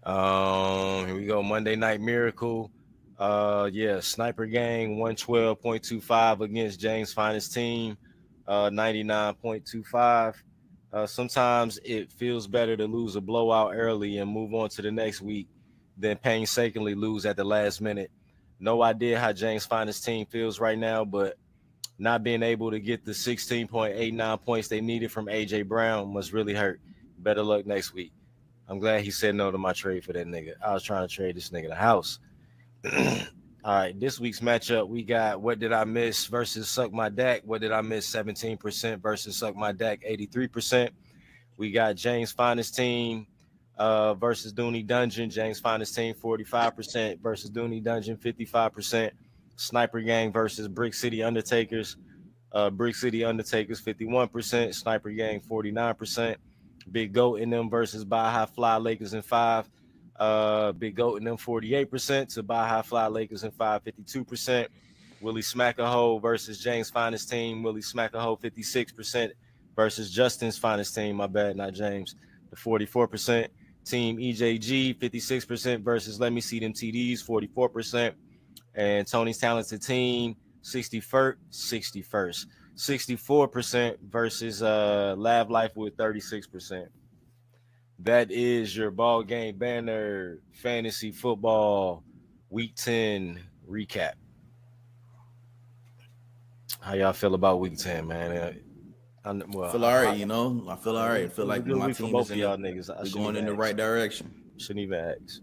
Here we go. Monday Night Miracle. Sniper Gang 112.25 against James Finest team, 99.25. Sometimes it feels better to lose a blowout early and move on to the next week than painstakingly lose at the last minute. No idea how James Finest team feels right now, but not being able to get the 16.89 points they needed from A.J. Brown must really hurt. Better luck next week. I'm glad he said no to my trade for that nigga. I was trying to trade this nigga the house. All right, this week's matchup, we got What Did I Miss versus Suck My Dak. What Did I Miss? 17% versus Suck My Dak, 83%. We got James Finest team versus Dooney Dungeon. James Finest team, 45% versus Dooney Dungeon, 55%. Sniper Gang versus Brick City Undertakers. Brick City Undertakers, 51%. Sniper Gang, 49%. Big Goat in them versus Baja Fly Lakers in 5. Big Goat in them 48% to Baja Fly Lakers in 5, 52%. Willie Smackahoe versus James Finest team. Willie Smackahoe 56% versus Justin's Finest team. My bad, not James. The 44%. Team EJG 56% versus Let Me See Them TDs 44%. And Tony's Talented team 64% versus Lab Life with 36%. That is your Ball Game Banter Fantasy Football Week 10 recap. How y'all feel about Week 10, man? I feel all right, you know. I feel all right. I feel like my team both of y'all niggas. We're going in the right direction. Shouldn't even ask.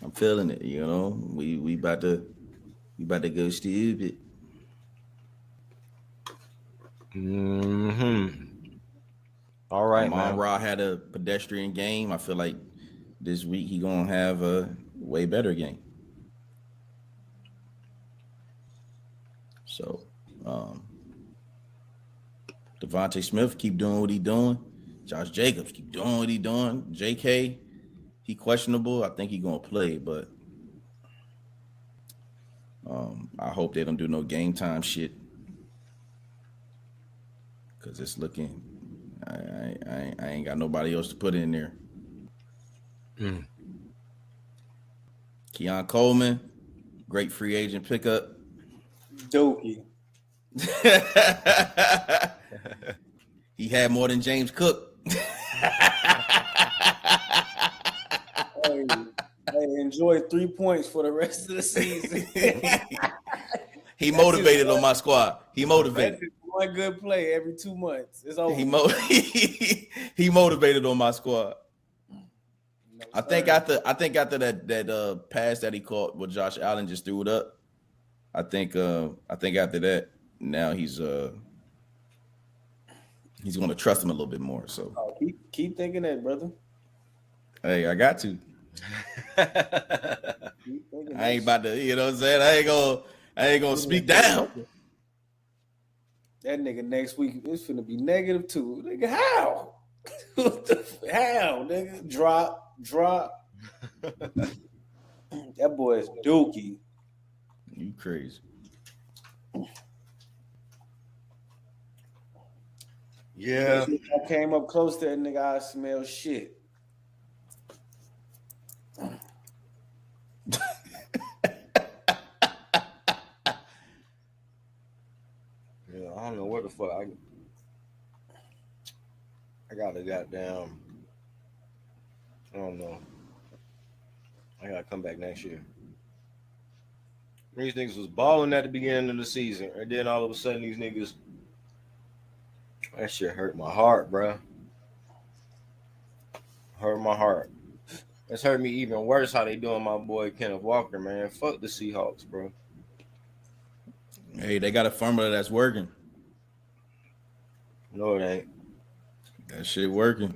I'm feeling it, you know. We about to go stupid. All right, man. Ra had a pedestrian game. I feel like this week he gonna have a way better game. So, Devontae Smith keep doing what he doing. Josh Jacobs keep doing what he doing. J.K. he questionable. I think he gonna play, but I hope they don't do no game time shit because it's looking. I ain't got nobody else to put in there. Keon Coleman, great free agent pickup. Dopey. He had more than James Cook. Hey, enjoy 3 points for the rest of the season. He motivated on my squad. He motivated. One good play every 2 months. It's over. He motivated on my squad. No, I think after that pass that he caught with Josh Allen just threw it up. I think after that now he's going to trust him a little bit more. So keep thinking that, brother. Hey, I got to. I ain't about to, you know what I'm saying? I ain't gonna speak down. That nigga next week it's finna be -2. Nigga, how? How, nigga? Drop. That boy is dookie. You crazy. Yeah. If I came up close to that nigga, I smell shit. Yeah, I don't know what the fuck. I got a goddamn. I don't know. I gotta come back next year. These niggas was balling at the beginning of the season, and then all of a sudden these niggas. That shit hurt my heart, bro. Hurt my heart. It's hurt me even worse how they doing my boy Kenneth Walker, man. Fuck the Seahawks, bro. Hey, they got a formula that's working. No, it ain't. That shit working.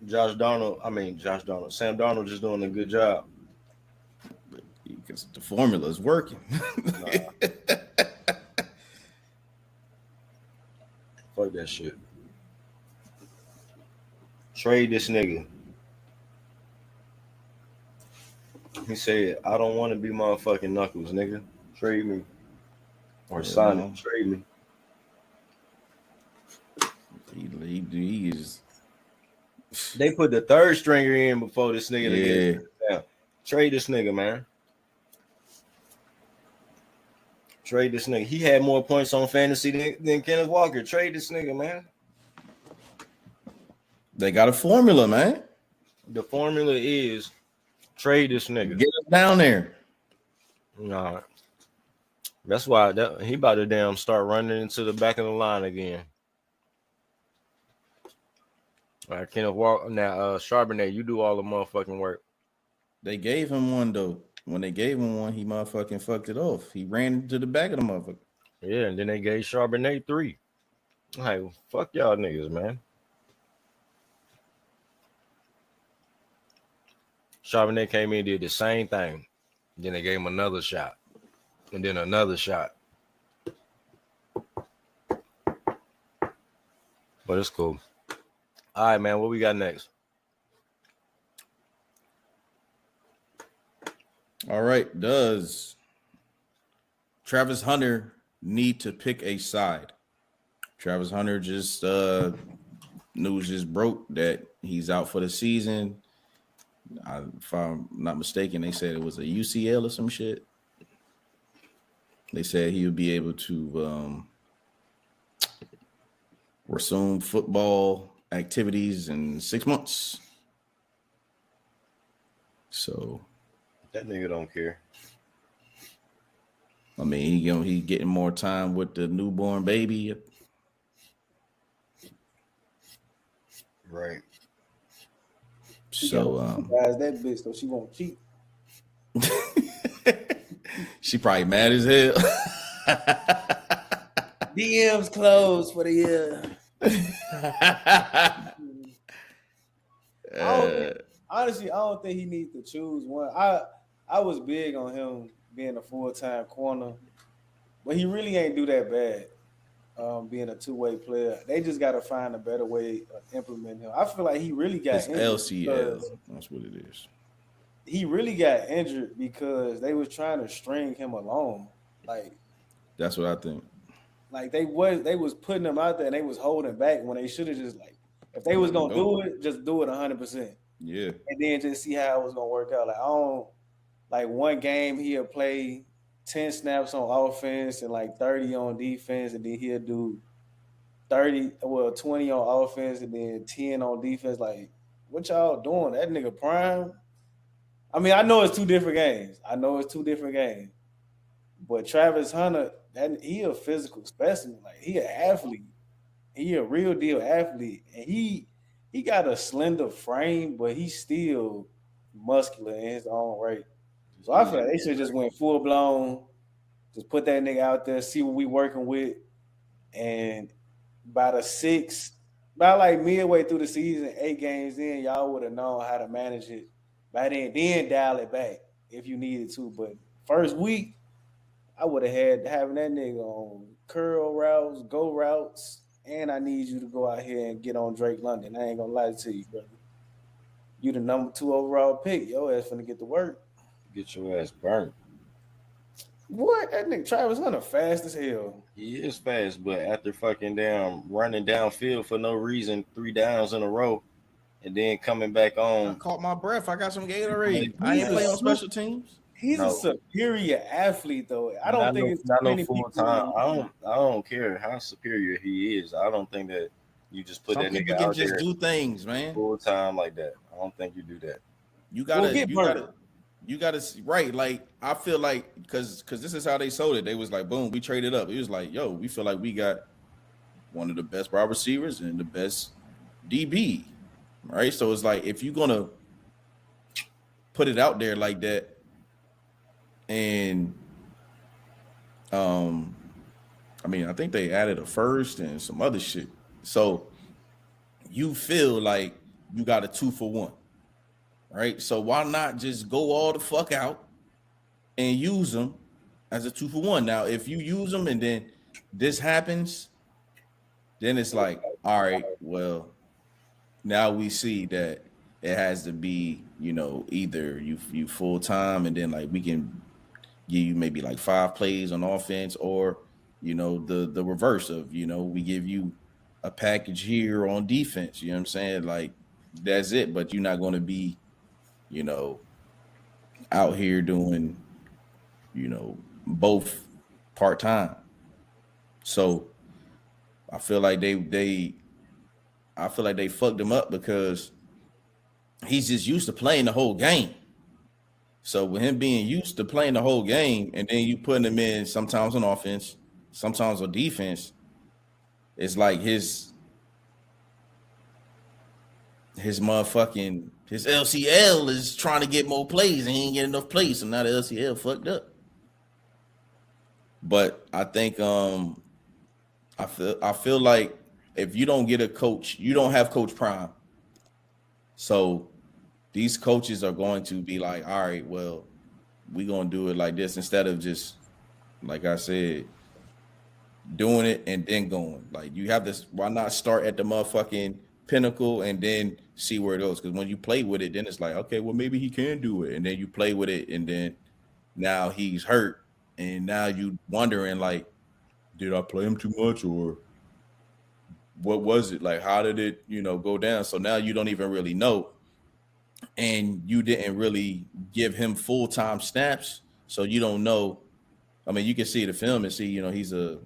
Sam Darnold just doing a good job. Because the formula is working. Fuck that shit. Trade this nigga. He said, I don't want to be motherfucking Knuckles, nigga. Trade me. Or Sonic, trade me. He is. They put the third stringer in before this nigga to get down. Trade this nigga, man. Trade this nigga. He had more points on fantasy than Kenneth Walker. Trade this nigga, man. They got a formula, man. The formula is trade this nigga. Get us down there. Nah. That's why he about to damn start running into the back of the line again. All right, Kenneth Walker. Now, Charbonnet, you do all the motherfucking work. They gave him one, though. When they gave him one, he motherfucking fucked it off. He ran into the back of the motherfucker. Yeah, and then they gave Charbonnet 3. Like, fuck y'all niggas, man. Charbonnet came in and did the same thing. Then they gave him another shot. And then another shot. But it's cool. All right, man. What we got next? All right. Does Travis Hunter need to pick a side? Travis Hunter just news just broke that he's out for the season. If I'm not mistaken, they said it was a UCL or some shit. They said he would be able to resume football activities in 6 months. So that nigga don't care. I mean, he getting more time with the newborn baby. Right. So guys, that bitch though, she won't cheat. She probably mad as hell. DMs closed for the year. Honestly, I don't think he needs to choose one. I was big on him being a full-time corner, but he really ain't do that bad. Being a two-way player, they just got to find a better way of implementing him. I feel like he really got injured. LCL. That's what it is. He really got injured because they was trying to string him along. Like that's what I think. Like they was putting him out there and they was holding back when they should have just if they was gonna do it, just do it 100%. Yeah, and then just see how it was gonna work out. Like I don't one game he'll play 10 snaps on offense and 30 on defense, and then he'll do 20 on offense and then 10 on defense. Like, what y'all doing? That nigga prime. I mean, I know it's two different games. But Travis Hunter, he a physical specimen. Like, he an athlete. He a real deal athlete. And he got a slender frame, but he's still muscular in his own right. So I feel like they should just went full blown, just put that nigga out there, see what we working with. And by midway through the season, 8 games in, y'all would have known how to manage it. By then dial it back if you needed to. But first week, I would have had having that nigga on curl routes, go routes, and I need you to go out here and get on Drake London. I ain't gonna lie to you, brother. You the number 2 overall pick. Your ass finna get to work. Get your ass burnt. What? That nigga Travis Hunter fast as hell. He is fast, but after fucking damn running downfield for no reason, 3 downs in a row, and then coming back I on. caught my breath. I got some Gatorade. I He's ain't play a on special teams. He's a No, superior athlete, though. I don't think it's too not no many full people. time. I don't care how superior he is. I don't think that you just put Some that people nigga can out just there do things, man. full time like that. I don't think you do that. You We'll gotta, get you burnt. gotta, you gotta see right. Like I feel like because this is how they sold it. They was like, boom, we traded up. It was like, yo, we feel like we got one of the best wide receivers and the best DB, right? So it's like if you're gonna put it out there like that, and I mean, I think they added a first and some other shit. So you feel like you got a 2-for-1, right? So why not just go all the fuck out and use them as a 2-for-1? Now, if you use them and then this happens, then it's like, all right, well, now we see that it has to be, either you full time and then like we can give you maybe like 5 plays on offense, or the reverse of we give you a package here on defense. You know what I'm saying? Like that's it, but you're not going to be you know out here doing both part-time. So I feel like they fucked him up because he's just used to playing the whole game. So with him being used to playing the whole game, and then you putting him in sometimes on offense, sometimes on defense, it's like his LCL is trying to get more plays and he ain't getting enough plays, so now the LCL fucked up. But I think I feel like if you don't get a coach, you don't have Coach Prime. So these coaches are going to be like, all right, well, we're going to do it like this instead of just, like I said, doing it and then going. Like you have this, why not start at the motherfucking pinnacle and then see where it goes? Because when you play with it, then it's like, okay, well, maybe he can do it. And then you play with it and then now he's hurt. And now you wondering like, did I play him too much or what was it? Like, how did it, go down? So now you don't even really know. And you didn't really give him full-time snaps. So you don't know. I mean, you can see the film and see, he's a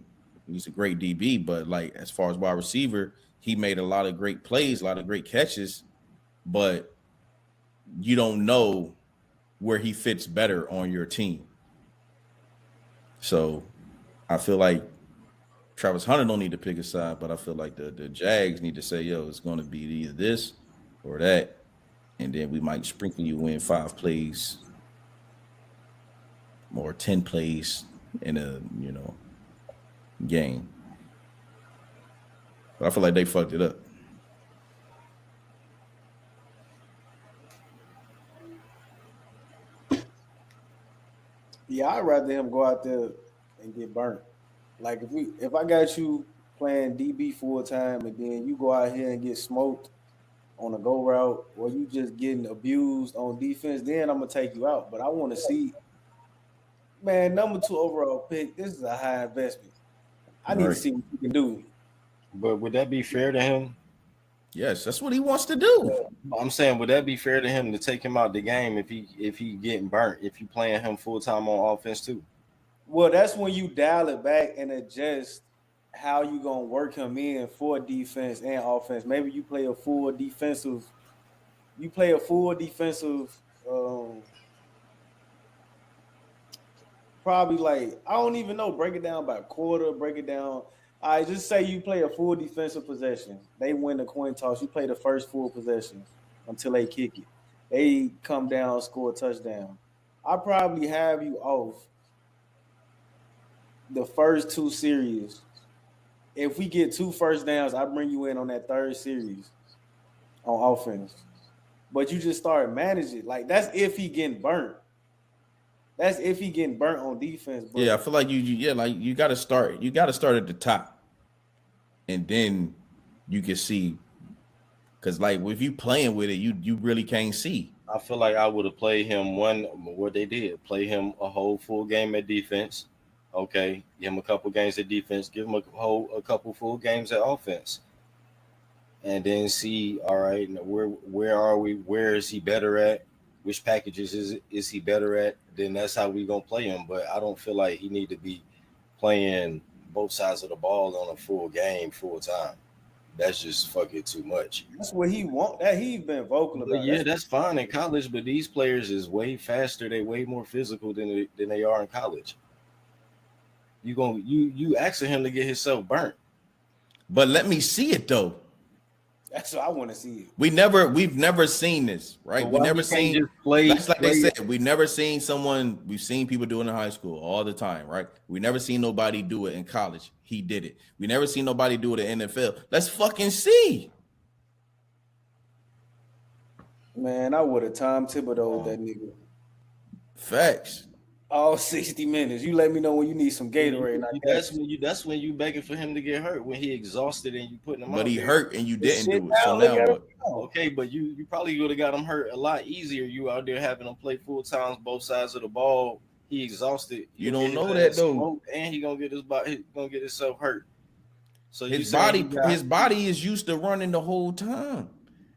great DB, but like as far as wide receiver, he made a lot of great plays, a lot of great catches, but you don't know where he fits better on your team. So I feel like Travis Hunter don't need to pick a side, but I feel like the Jags need to say, yo, it's going to be either this or that. And then we might sprinkle you in 5 plays or 10 plays in a, game. But I feel like they fucked it up. Yeah, I'd rather him go out there and get burnt. Like if I got you playing DB full time and then you go out here and get smoked on a go route or you just getting abused on defense, then I'm gonna take you out. But I want to see, man, number 2 overall pick. This is a high investment. I need to see what you can do. But would that be fair to him? Yes, that's what he wants to do. I'm saying, would that be fair to him to take him out the game if he getting burnt, if you playing him full time on offense too? Well, that's when you dial it back and adjust how you gonna work him in for defense and offense. Maybe you play a full defensive. Probably like I don't even know. Break it down by quarter. Break it down. I just say you play a full defensive possession. They win the coin toss. You play the first full possession until they kick it. They come down, score a touchdown. I probably have you off the first 2 series. If we get 2 first downs, I bring you in on that 3rd series on offense. But you just start managing. Like that's if he getting burnt. That's if he getting burnt on defense. But yeah, I feel like you got to start. You got to start at the top, and then you can see Because like if you playing with it, you really can't see. I feel like I would have played him what they did. Play him a whole full game at defense. Okay, give him a couple games at defense. Give him a couple full games at offense, and then see. All right, where are we? Where is he better at? Which packages is he better at? Then that's how we gonna play him. But I don't feel like he need to be playing both sides of the ball on a full game, full time. That's just fucking too much. That's what he want. That he's been vocal But about. yeah, that's fine in college, but these players is way faster. They way more physical than they are in college. You asking him to get himself burnt. But let me see it though. That's what I want to see. We've never seen this, right? We never seen just play. That's like they said. We've never seen someone. We've seen people do it in high school all the time, right? We never seen nobody do it in college. He did it. We never seen nobody do it in NFL. Let's fucking see. Man, I would have Tom Thibodeau that nigga. Facts. All 60 minutes. You let me know when you need some Gatorade. That's when you begging for him to get hurt, when he exhausted and you putting him out. But he there. hurt and you didn't do it. Now, So now what? Okay, but you probably would have got him hurt a lot easier. You out there having him play full times, both sides of the ball. He exhausted. You don't know that though. And he gonna get himself hurt. So his body is used to running the whole time.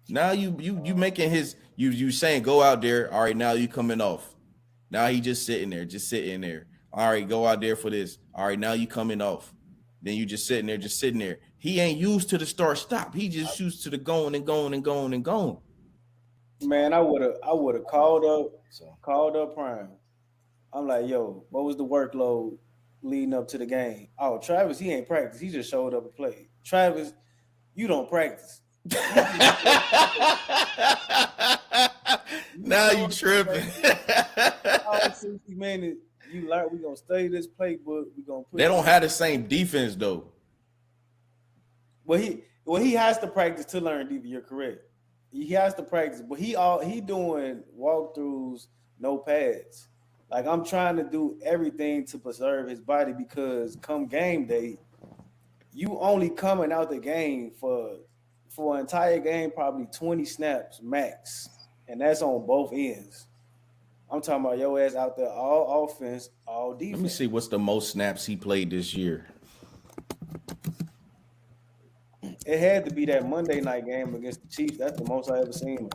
Now you making you saying go out there. All right, now you coming off. Now he just sitting there. All right, go out there for this. All right, now you coming off. Then you just sitting there. He ain't used to the start stop. He just used to the going and going and going and going. Man, I would have called up Prime. I'm like, yo, what was the workload leading up to the game? Oh, Travis, he ain't practiced. He just showed up and played. Travis, you don't practice. Now you tripping. All 60 minutes, you learn. We gonna study this playbook. We gonna put. They don't have the same defense though. Well, he has to practice to learn defense. You're correct. He has to practice, but he doing walkthroughs, no pads. Like I'm trying to do everything to preserve his body because come game day, you only coming out the game for an entire game, probably 20 snaps max. And that's on both ends. I'm talking about your ass out there, all offense, all defense. Let me see what's the most snaps he played this year. It had to be that Monday night game against the Chiefs. That's the most I ever seen him.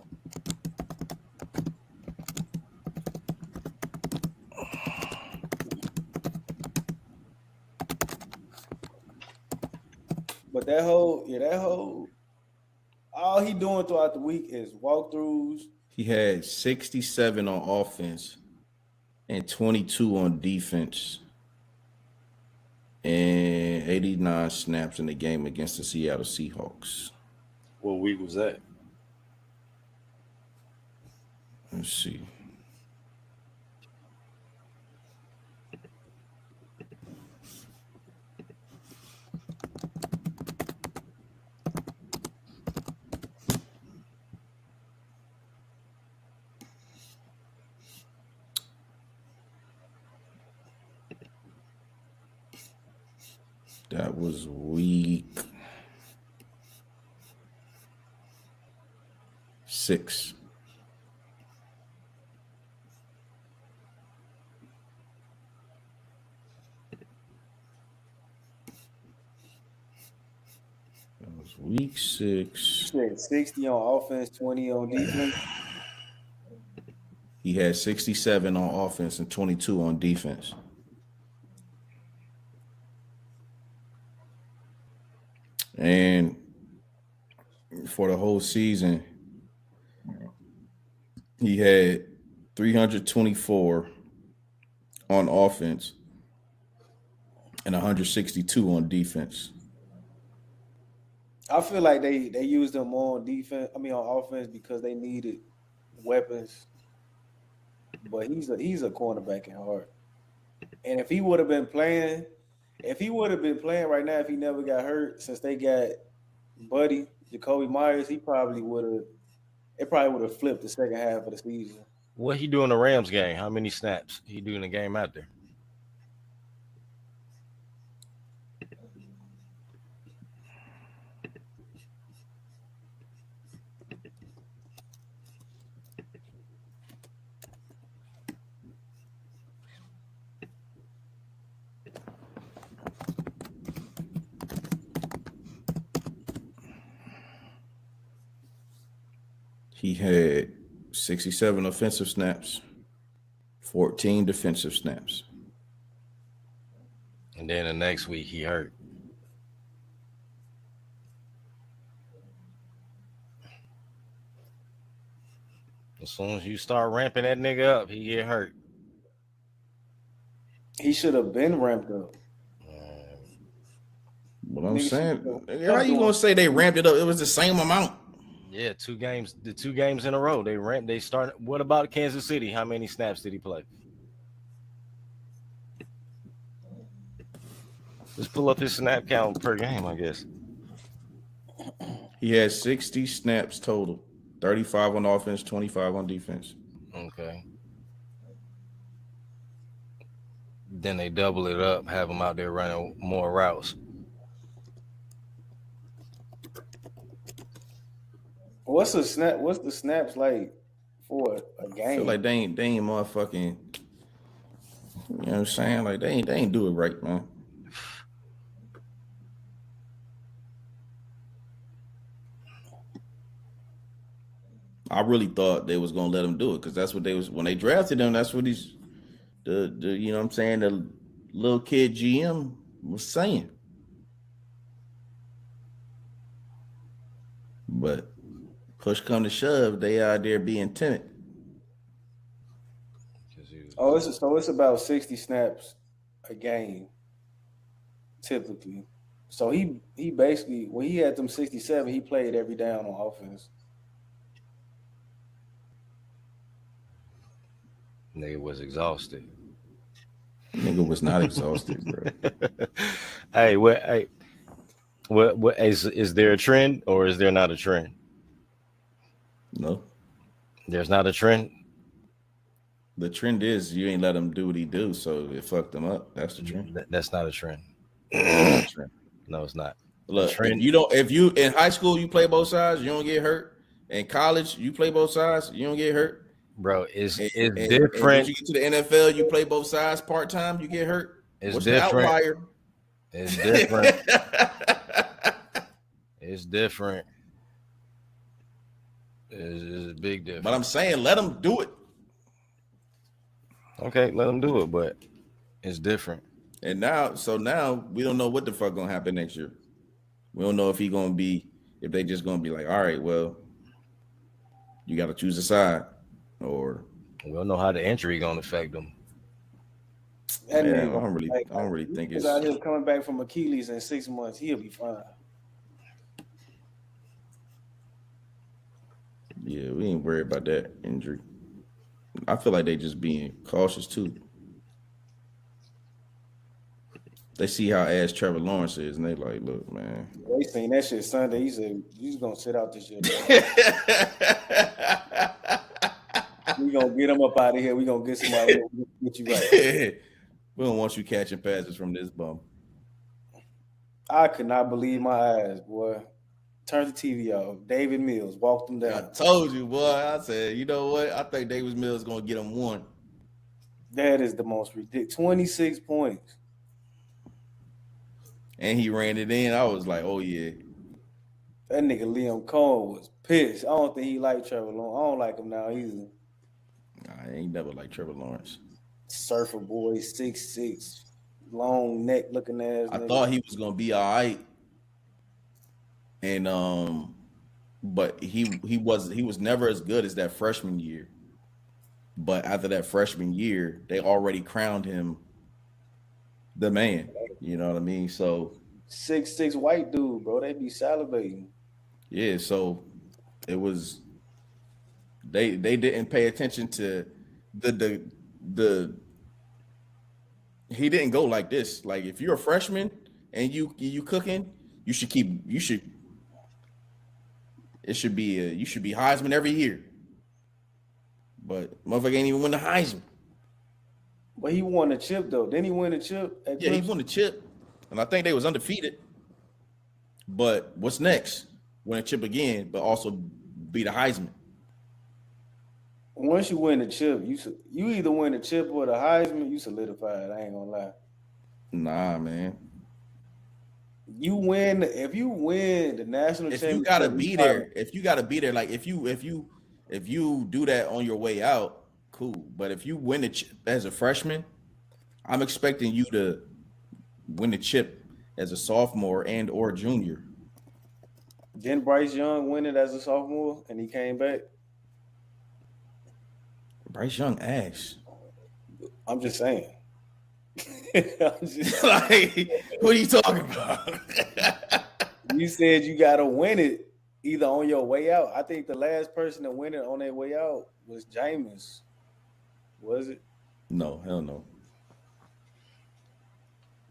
But that whole, all he doing throughout the week is walkthroughs. He had 67 on offense and 22 on defense and 89 snaps in the game against the Seattle Seahawks. What week was that? Let's see. That was week 6. That was week 6. 60 on offense, 20 on defense. He had 67 on offense and 22 on defense. And for the whole season, he had 324 on offense and 162 on defense. I feel like they used him more on defense. I mean on offense because they needed weapons. But he's a cornerback in heart. And if he would have been playing right now, if he never got hurt, since they got Buddy, Jacoby Myers, it probably would have flipped the second half of the season. What he do in the Rams game? How many snaps he do in the game out there? He had 67 offensive snaps, 14 defensive snaps. And then the next week he hurt. As soon as you start ramping that nigga up, he get hurt. He should have been ramped up. What I'm saying, how you gonna say they ramped it up? It was the same amount. Yeah, the 2 games in a row. They started. What about Kansas City? How many snaps did he play? Let's pull up his snap count per game, I guess. He had 60 snaps total, 35 on offense, 25 on defense. Okay. Then they double it up, have him out there running more routes. What's the snaps like for a game? I feel like they ain't motherfucking. You know what I'm saying? Like they ain't do it right, man. I really thought they was gonna let him do it because that's what they was when they drafted him. That's what the you know what I'm saying, the little kid GM was saying. But push come to shove, they out there being timid. Oh, it's about 60 snaps a game, typically. So he basically, when he had them 67, he played every down on offense. Nigga was exhausted. Nigga was not exhausted, bro. Hey, what is there a trend or is there not a trend? No. There's not a trend. The trend is you ain't let him do what he do, so it fucked him up. That's the trend. That's not a trend. No, it's not. Look, if you in high school you play both sides, you don't get hurt. In college, you play both sides, you don't get hurt. Bro, it's different. And when you get to the NFL, you play both sides part time, you get hurt. What's different. The outlier? It's different. It's different. It's a big difference. But I'm saying, let them do it. Okay, let them do it, but it's different. And now we don't know what the fuck gonna happen next year. We don't know if they just gonna be like, all right, well, you got to choose a side, or we don't know how the injury gonna affect them. I don't really think it's out here coming back from Achilles in 6 months. He'll be fine. Yeah, we ain't worried about that injury. I feel like they just being cautious too. They see how ass Trevor Lawrence is, and they like, look, man. They seen that shit Sunday. He said he's gonna sit out this year. We gonna get him up out of here. We gonna get somebody to get you right. We don't want you catching passes from this bum. I could not believe my eyes, boy. Turned the TV off. David Mills walked him down. I told you, boy. I said, you know what? I think David Mills gonna get him one. That is the most ridiculous. 26 points. And he ran it in. I was like, oh yeah. That nigga Liam Cohen was pissed. I don't think he liked Trevor Lawrence. I don't like him now either. I ain't never liked Trevor Lawrence. Surfer boy, 6'6", long neck looking ass. I thought he was gonna be all right. And but he was never as good as that freshman year. But after that freshman year, they already crowned him the man. You know what I mean? So 6'6" white dude, bro. They be salivating. Yeah, so it was they didn't pay attention to the he didn't go like this. Like if you're a freshman and you cooking, you should be Heisman every year. But motherfucker ain't even win the Heisman. But he won a chip though. Didn't he win a chip? Yeah, he won the chip. And I think they was undefeated. But what's next? Win a chip again, but also be the Heisman. Once you win the chip, you either win the chip or the Heisman, you solidified. I ain't gonna lie. Nah, man. If you win the national championship, you gotta be there. If you gotta be there, like if you if you do that on your way out, cool. But if you win a chip as a freshman, I'm expecting you to win a chip as a sophomore and or junior. Didn't Bryce Young win it as a sophomore and he came back? Bryce Young ass. I'm just saying. I'm just, Like, what are you talking about? you said you gotta win it either on your way out. I think the last person to win it on their way out was Jameis. Was it? No, hell no.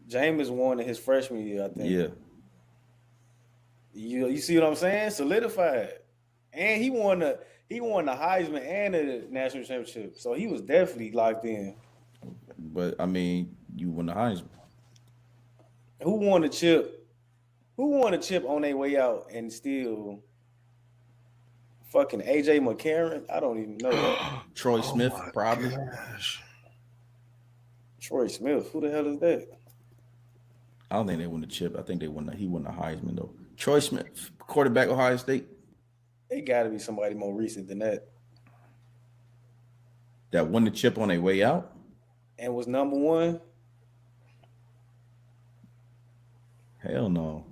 Jameis won in his freshman year, I think. Yeah. You see what I'm saying? Solidified. And he won the Heisman and the national championship. So he was definitely locked in. But I mean, you won the Heisman. Who won the chip? Who won a chip on their way out and still fucking AJ McCarron? I don't even know that. Troy Smith, probably. Gosh. Troy Smith. Who the hell is that? I don't think they won the chip. I think he won the Heisman though. Troy Smith, quarterback, Ohio State. It got to be somebody more recent than that. That won the chip on their way out. And was number one. Hell no.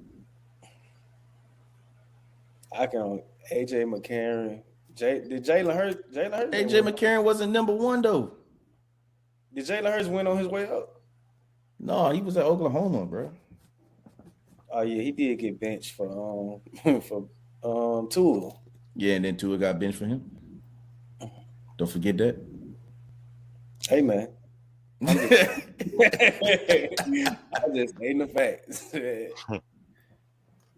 I can AJ McCarron. Did Jalen Hurts? AJ McCarron wasn't number one though. Did Jalen Hurts win on his way out? No, he was at Oklahoma, bro. Oh yeah, he did get benched for Tua. Yeah, and then Tua got benched for him. Don't forget that. Hey man, I'm just stating the facts.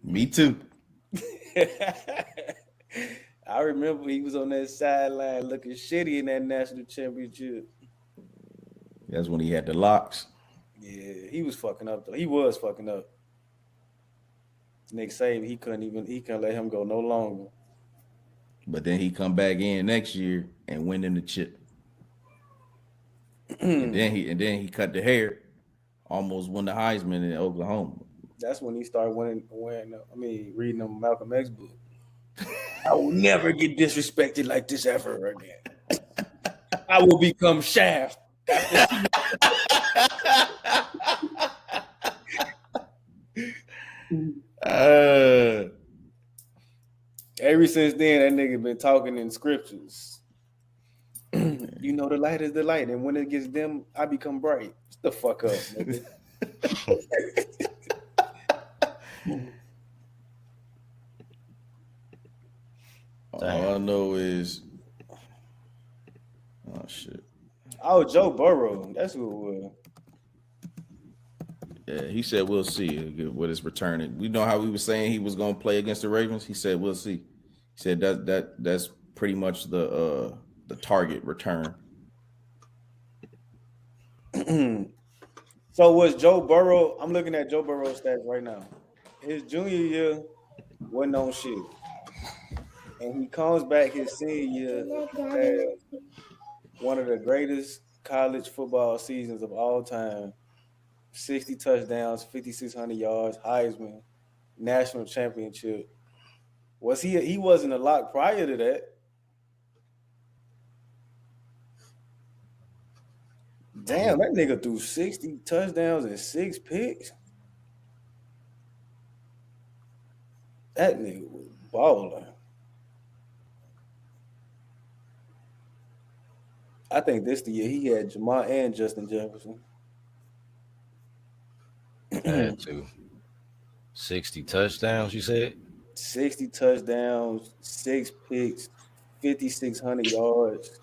Me too. I remember he was on that sideline looking shitty in that national championship. That's when he had the locks. Yeah, he was fucking up though. He was fucking up. Nick Saban, he couldn't let him go no longer. But then he come back in next year and win in the chip. and then he cut the hair, almost won the Heisman in Oklahoma. That's when he started reading the Malcolm X book. I will never get disrespected like this ever again. I will become Shaft. Ever since then, that nigga been talking in scriptures. You know, the light is the light, and when it gets dim, I become bright. Shut the fuck up, nigga. All I know is, oh shit. Oh, Joe Burrow. That's who it was. Yeah, he said we'll see what is returning. We know how we were saying he was going to play against the Ravens. He said we'll see. He said that's pretty much the target return. So was Joe Burrow? I'm looking at Joe Burrow's stats right now. His junior year wasn't on shit, and he comes back his senior year as one of the greatest college football seasons of all time. 60 touchdowns, 5,600 yards, Heisman, national championship. Was he wasn't a lock prior to that? Damn, that nigga threw 60 touchdowns and 6 picks. That nigga was balling. I think this the year he had Jamal and Justin Jefferson. Had to. 60 touchdowns, you said? 60 touchdowns, 6 picks, 5,600 yards.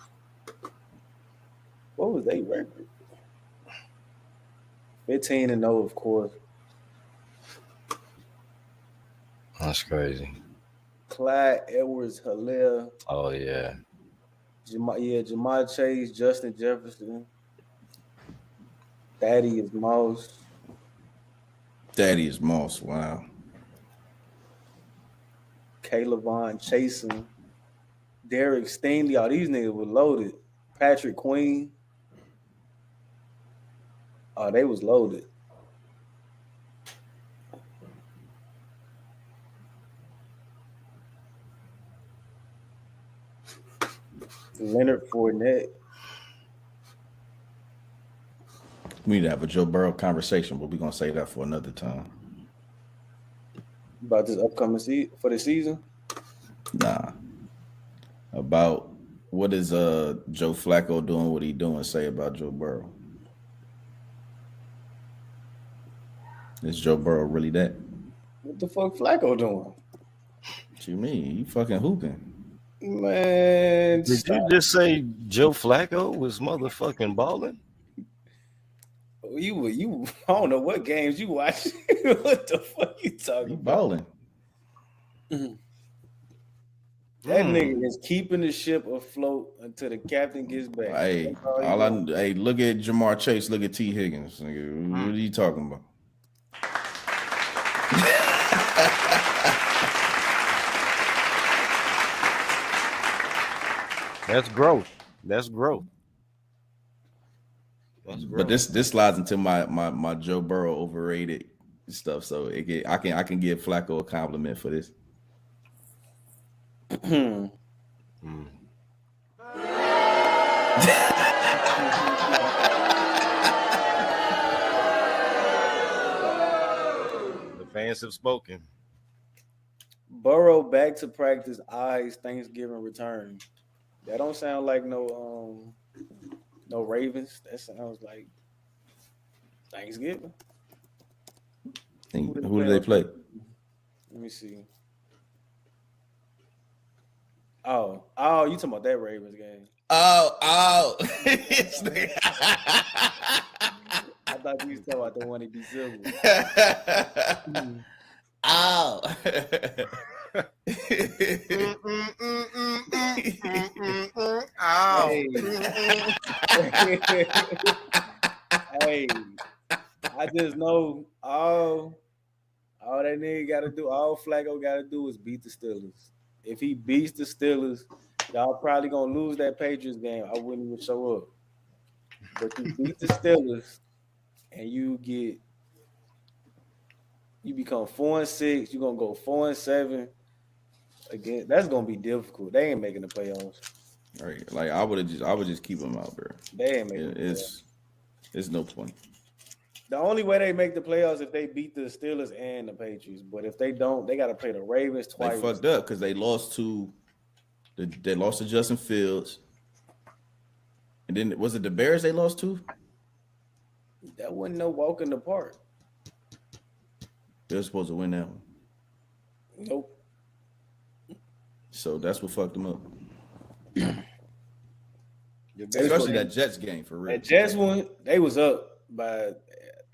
What was they record? 15-0, of course. That's crazy. Clyde Edwards-Helaire. Oh, yeah. Jamar Chase, Justin Jefferson, Thaddeus Moss. Thaddeus Moss, wow. Caleb Vaughn, Chasen, Derek Stingley. All these niggas were loaded. Patrick Queen. Oh, they was loaded. Leonard Fournette. We need to have a Joe Burrow conversation, but we're gonna save that for another time. About this upcoming for the season? Nah. About what is Joe Flacco doing? What he doing? Say about Joe Burrow. Is Joe Burrow really that? What the fuck Flacco doing? What you mean? You fucking hooping. Man, Did you just say Joe Flacco was motherfucking balling? You I don't know what games you watch. What the fuck you talking He about? balling. That nigga is keeping the ship afloat until the captain gets back. Hey, look at Jamar Chase. Look at T. Higgins. Nigga, what are you talking about? That's growth. That's growth. But this slides into my Joe Burrow overrated stuff. So I can give Flacco a compliment for this. The fans have spoken. Burrow back to practice. Eyes Thanksgiving return. That don't sound like no Ravens. That sounds like Thanksgiving. Who do they play? Let me see. Oh, you talking about that Ravens game? Oh. I thought you was talking about the one in December. Oh. Hey, I just know all that nigga got to do, all Flacco got to do is beat the Steelers. If he beats the Steelers, y'all probably gonna lose that Patriots game. I wouldn't even show up. But you beat the Steelers, and you become 4-6. You're gonna go 4-7 again. That's gonna be difficult. They ain't making the playoffs. Right, like I would just keep them out there. They ain't making the playoffs. It's no point. The only way they make the playoffs if they beat the Steelers and the Patriots. But if they don't, they got to play the Ravens twice. They fucked up because they lost to Justin Fields, and then was it the Bears they lost to? That wasn't no walk in the park. They were supposed to win that one. Nope. So that's what fucked them up. Especially that Jets game for real. That Jets one, they was up by I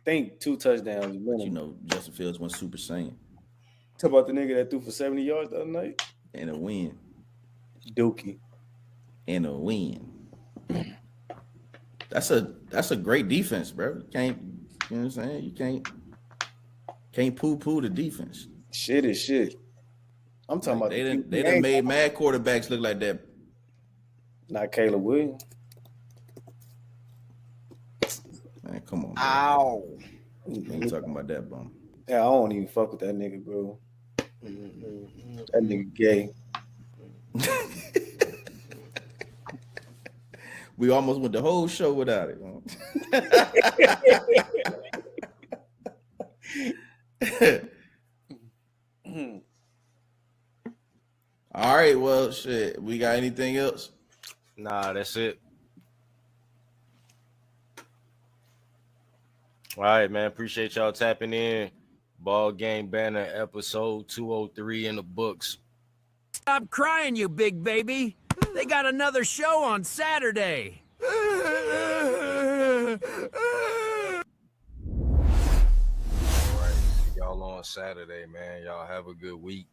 think 2 touchdowns. But you know, Justin Fields went Super Saiyan. Talk about the nigga that threw for 70 yards the other night. And a win. Dookie. And a win. That's a great defense, bro. You can't, you know what I'm saying? You can't poo-poo the defense. Shit is shit. I'm talking about they done made mad quarterbacks look like that. Not Caleb Williams. Man, come on, bro. Ow. Ain't talking about that bum. Yeah, I don't even fuck with that nigga, bro. That nigga gay. We almost went the whole show without it. All right, well, shit. We got anything else? Nah, that's it. All right, man. Appreciate y'all tapping in. Ballgame Banter episode 203 in the books. Stop crying, you big baby. They got another show on Saturday. All right. See y'all on Saturday, man. Y'all have a good week.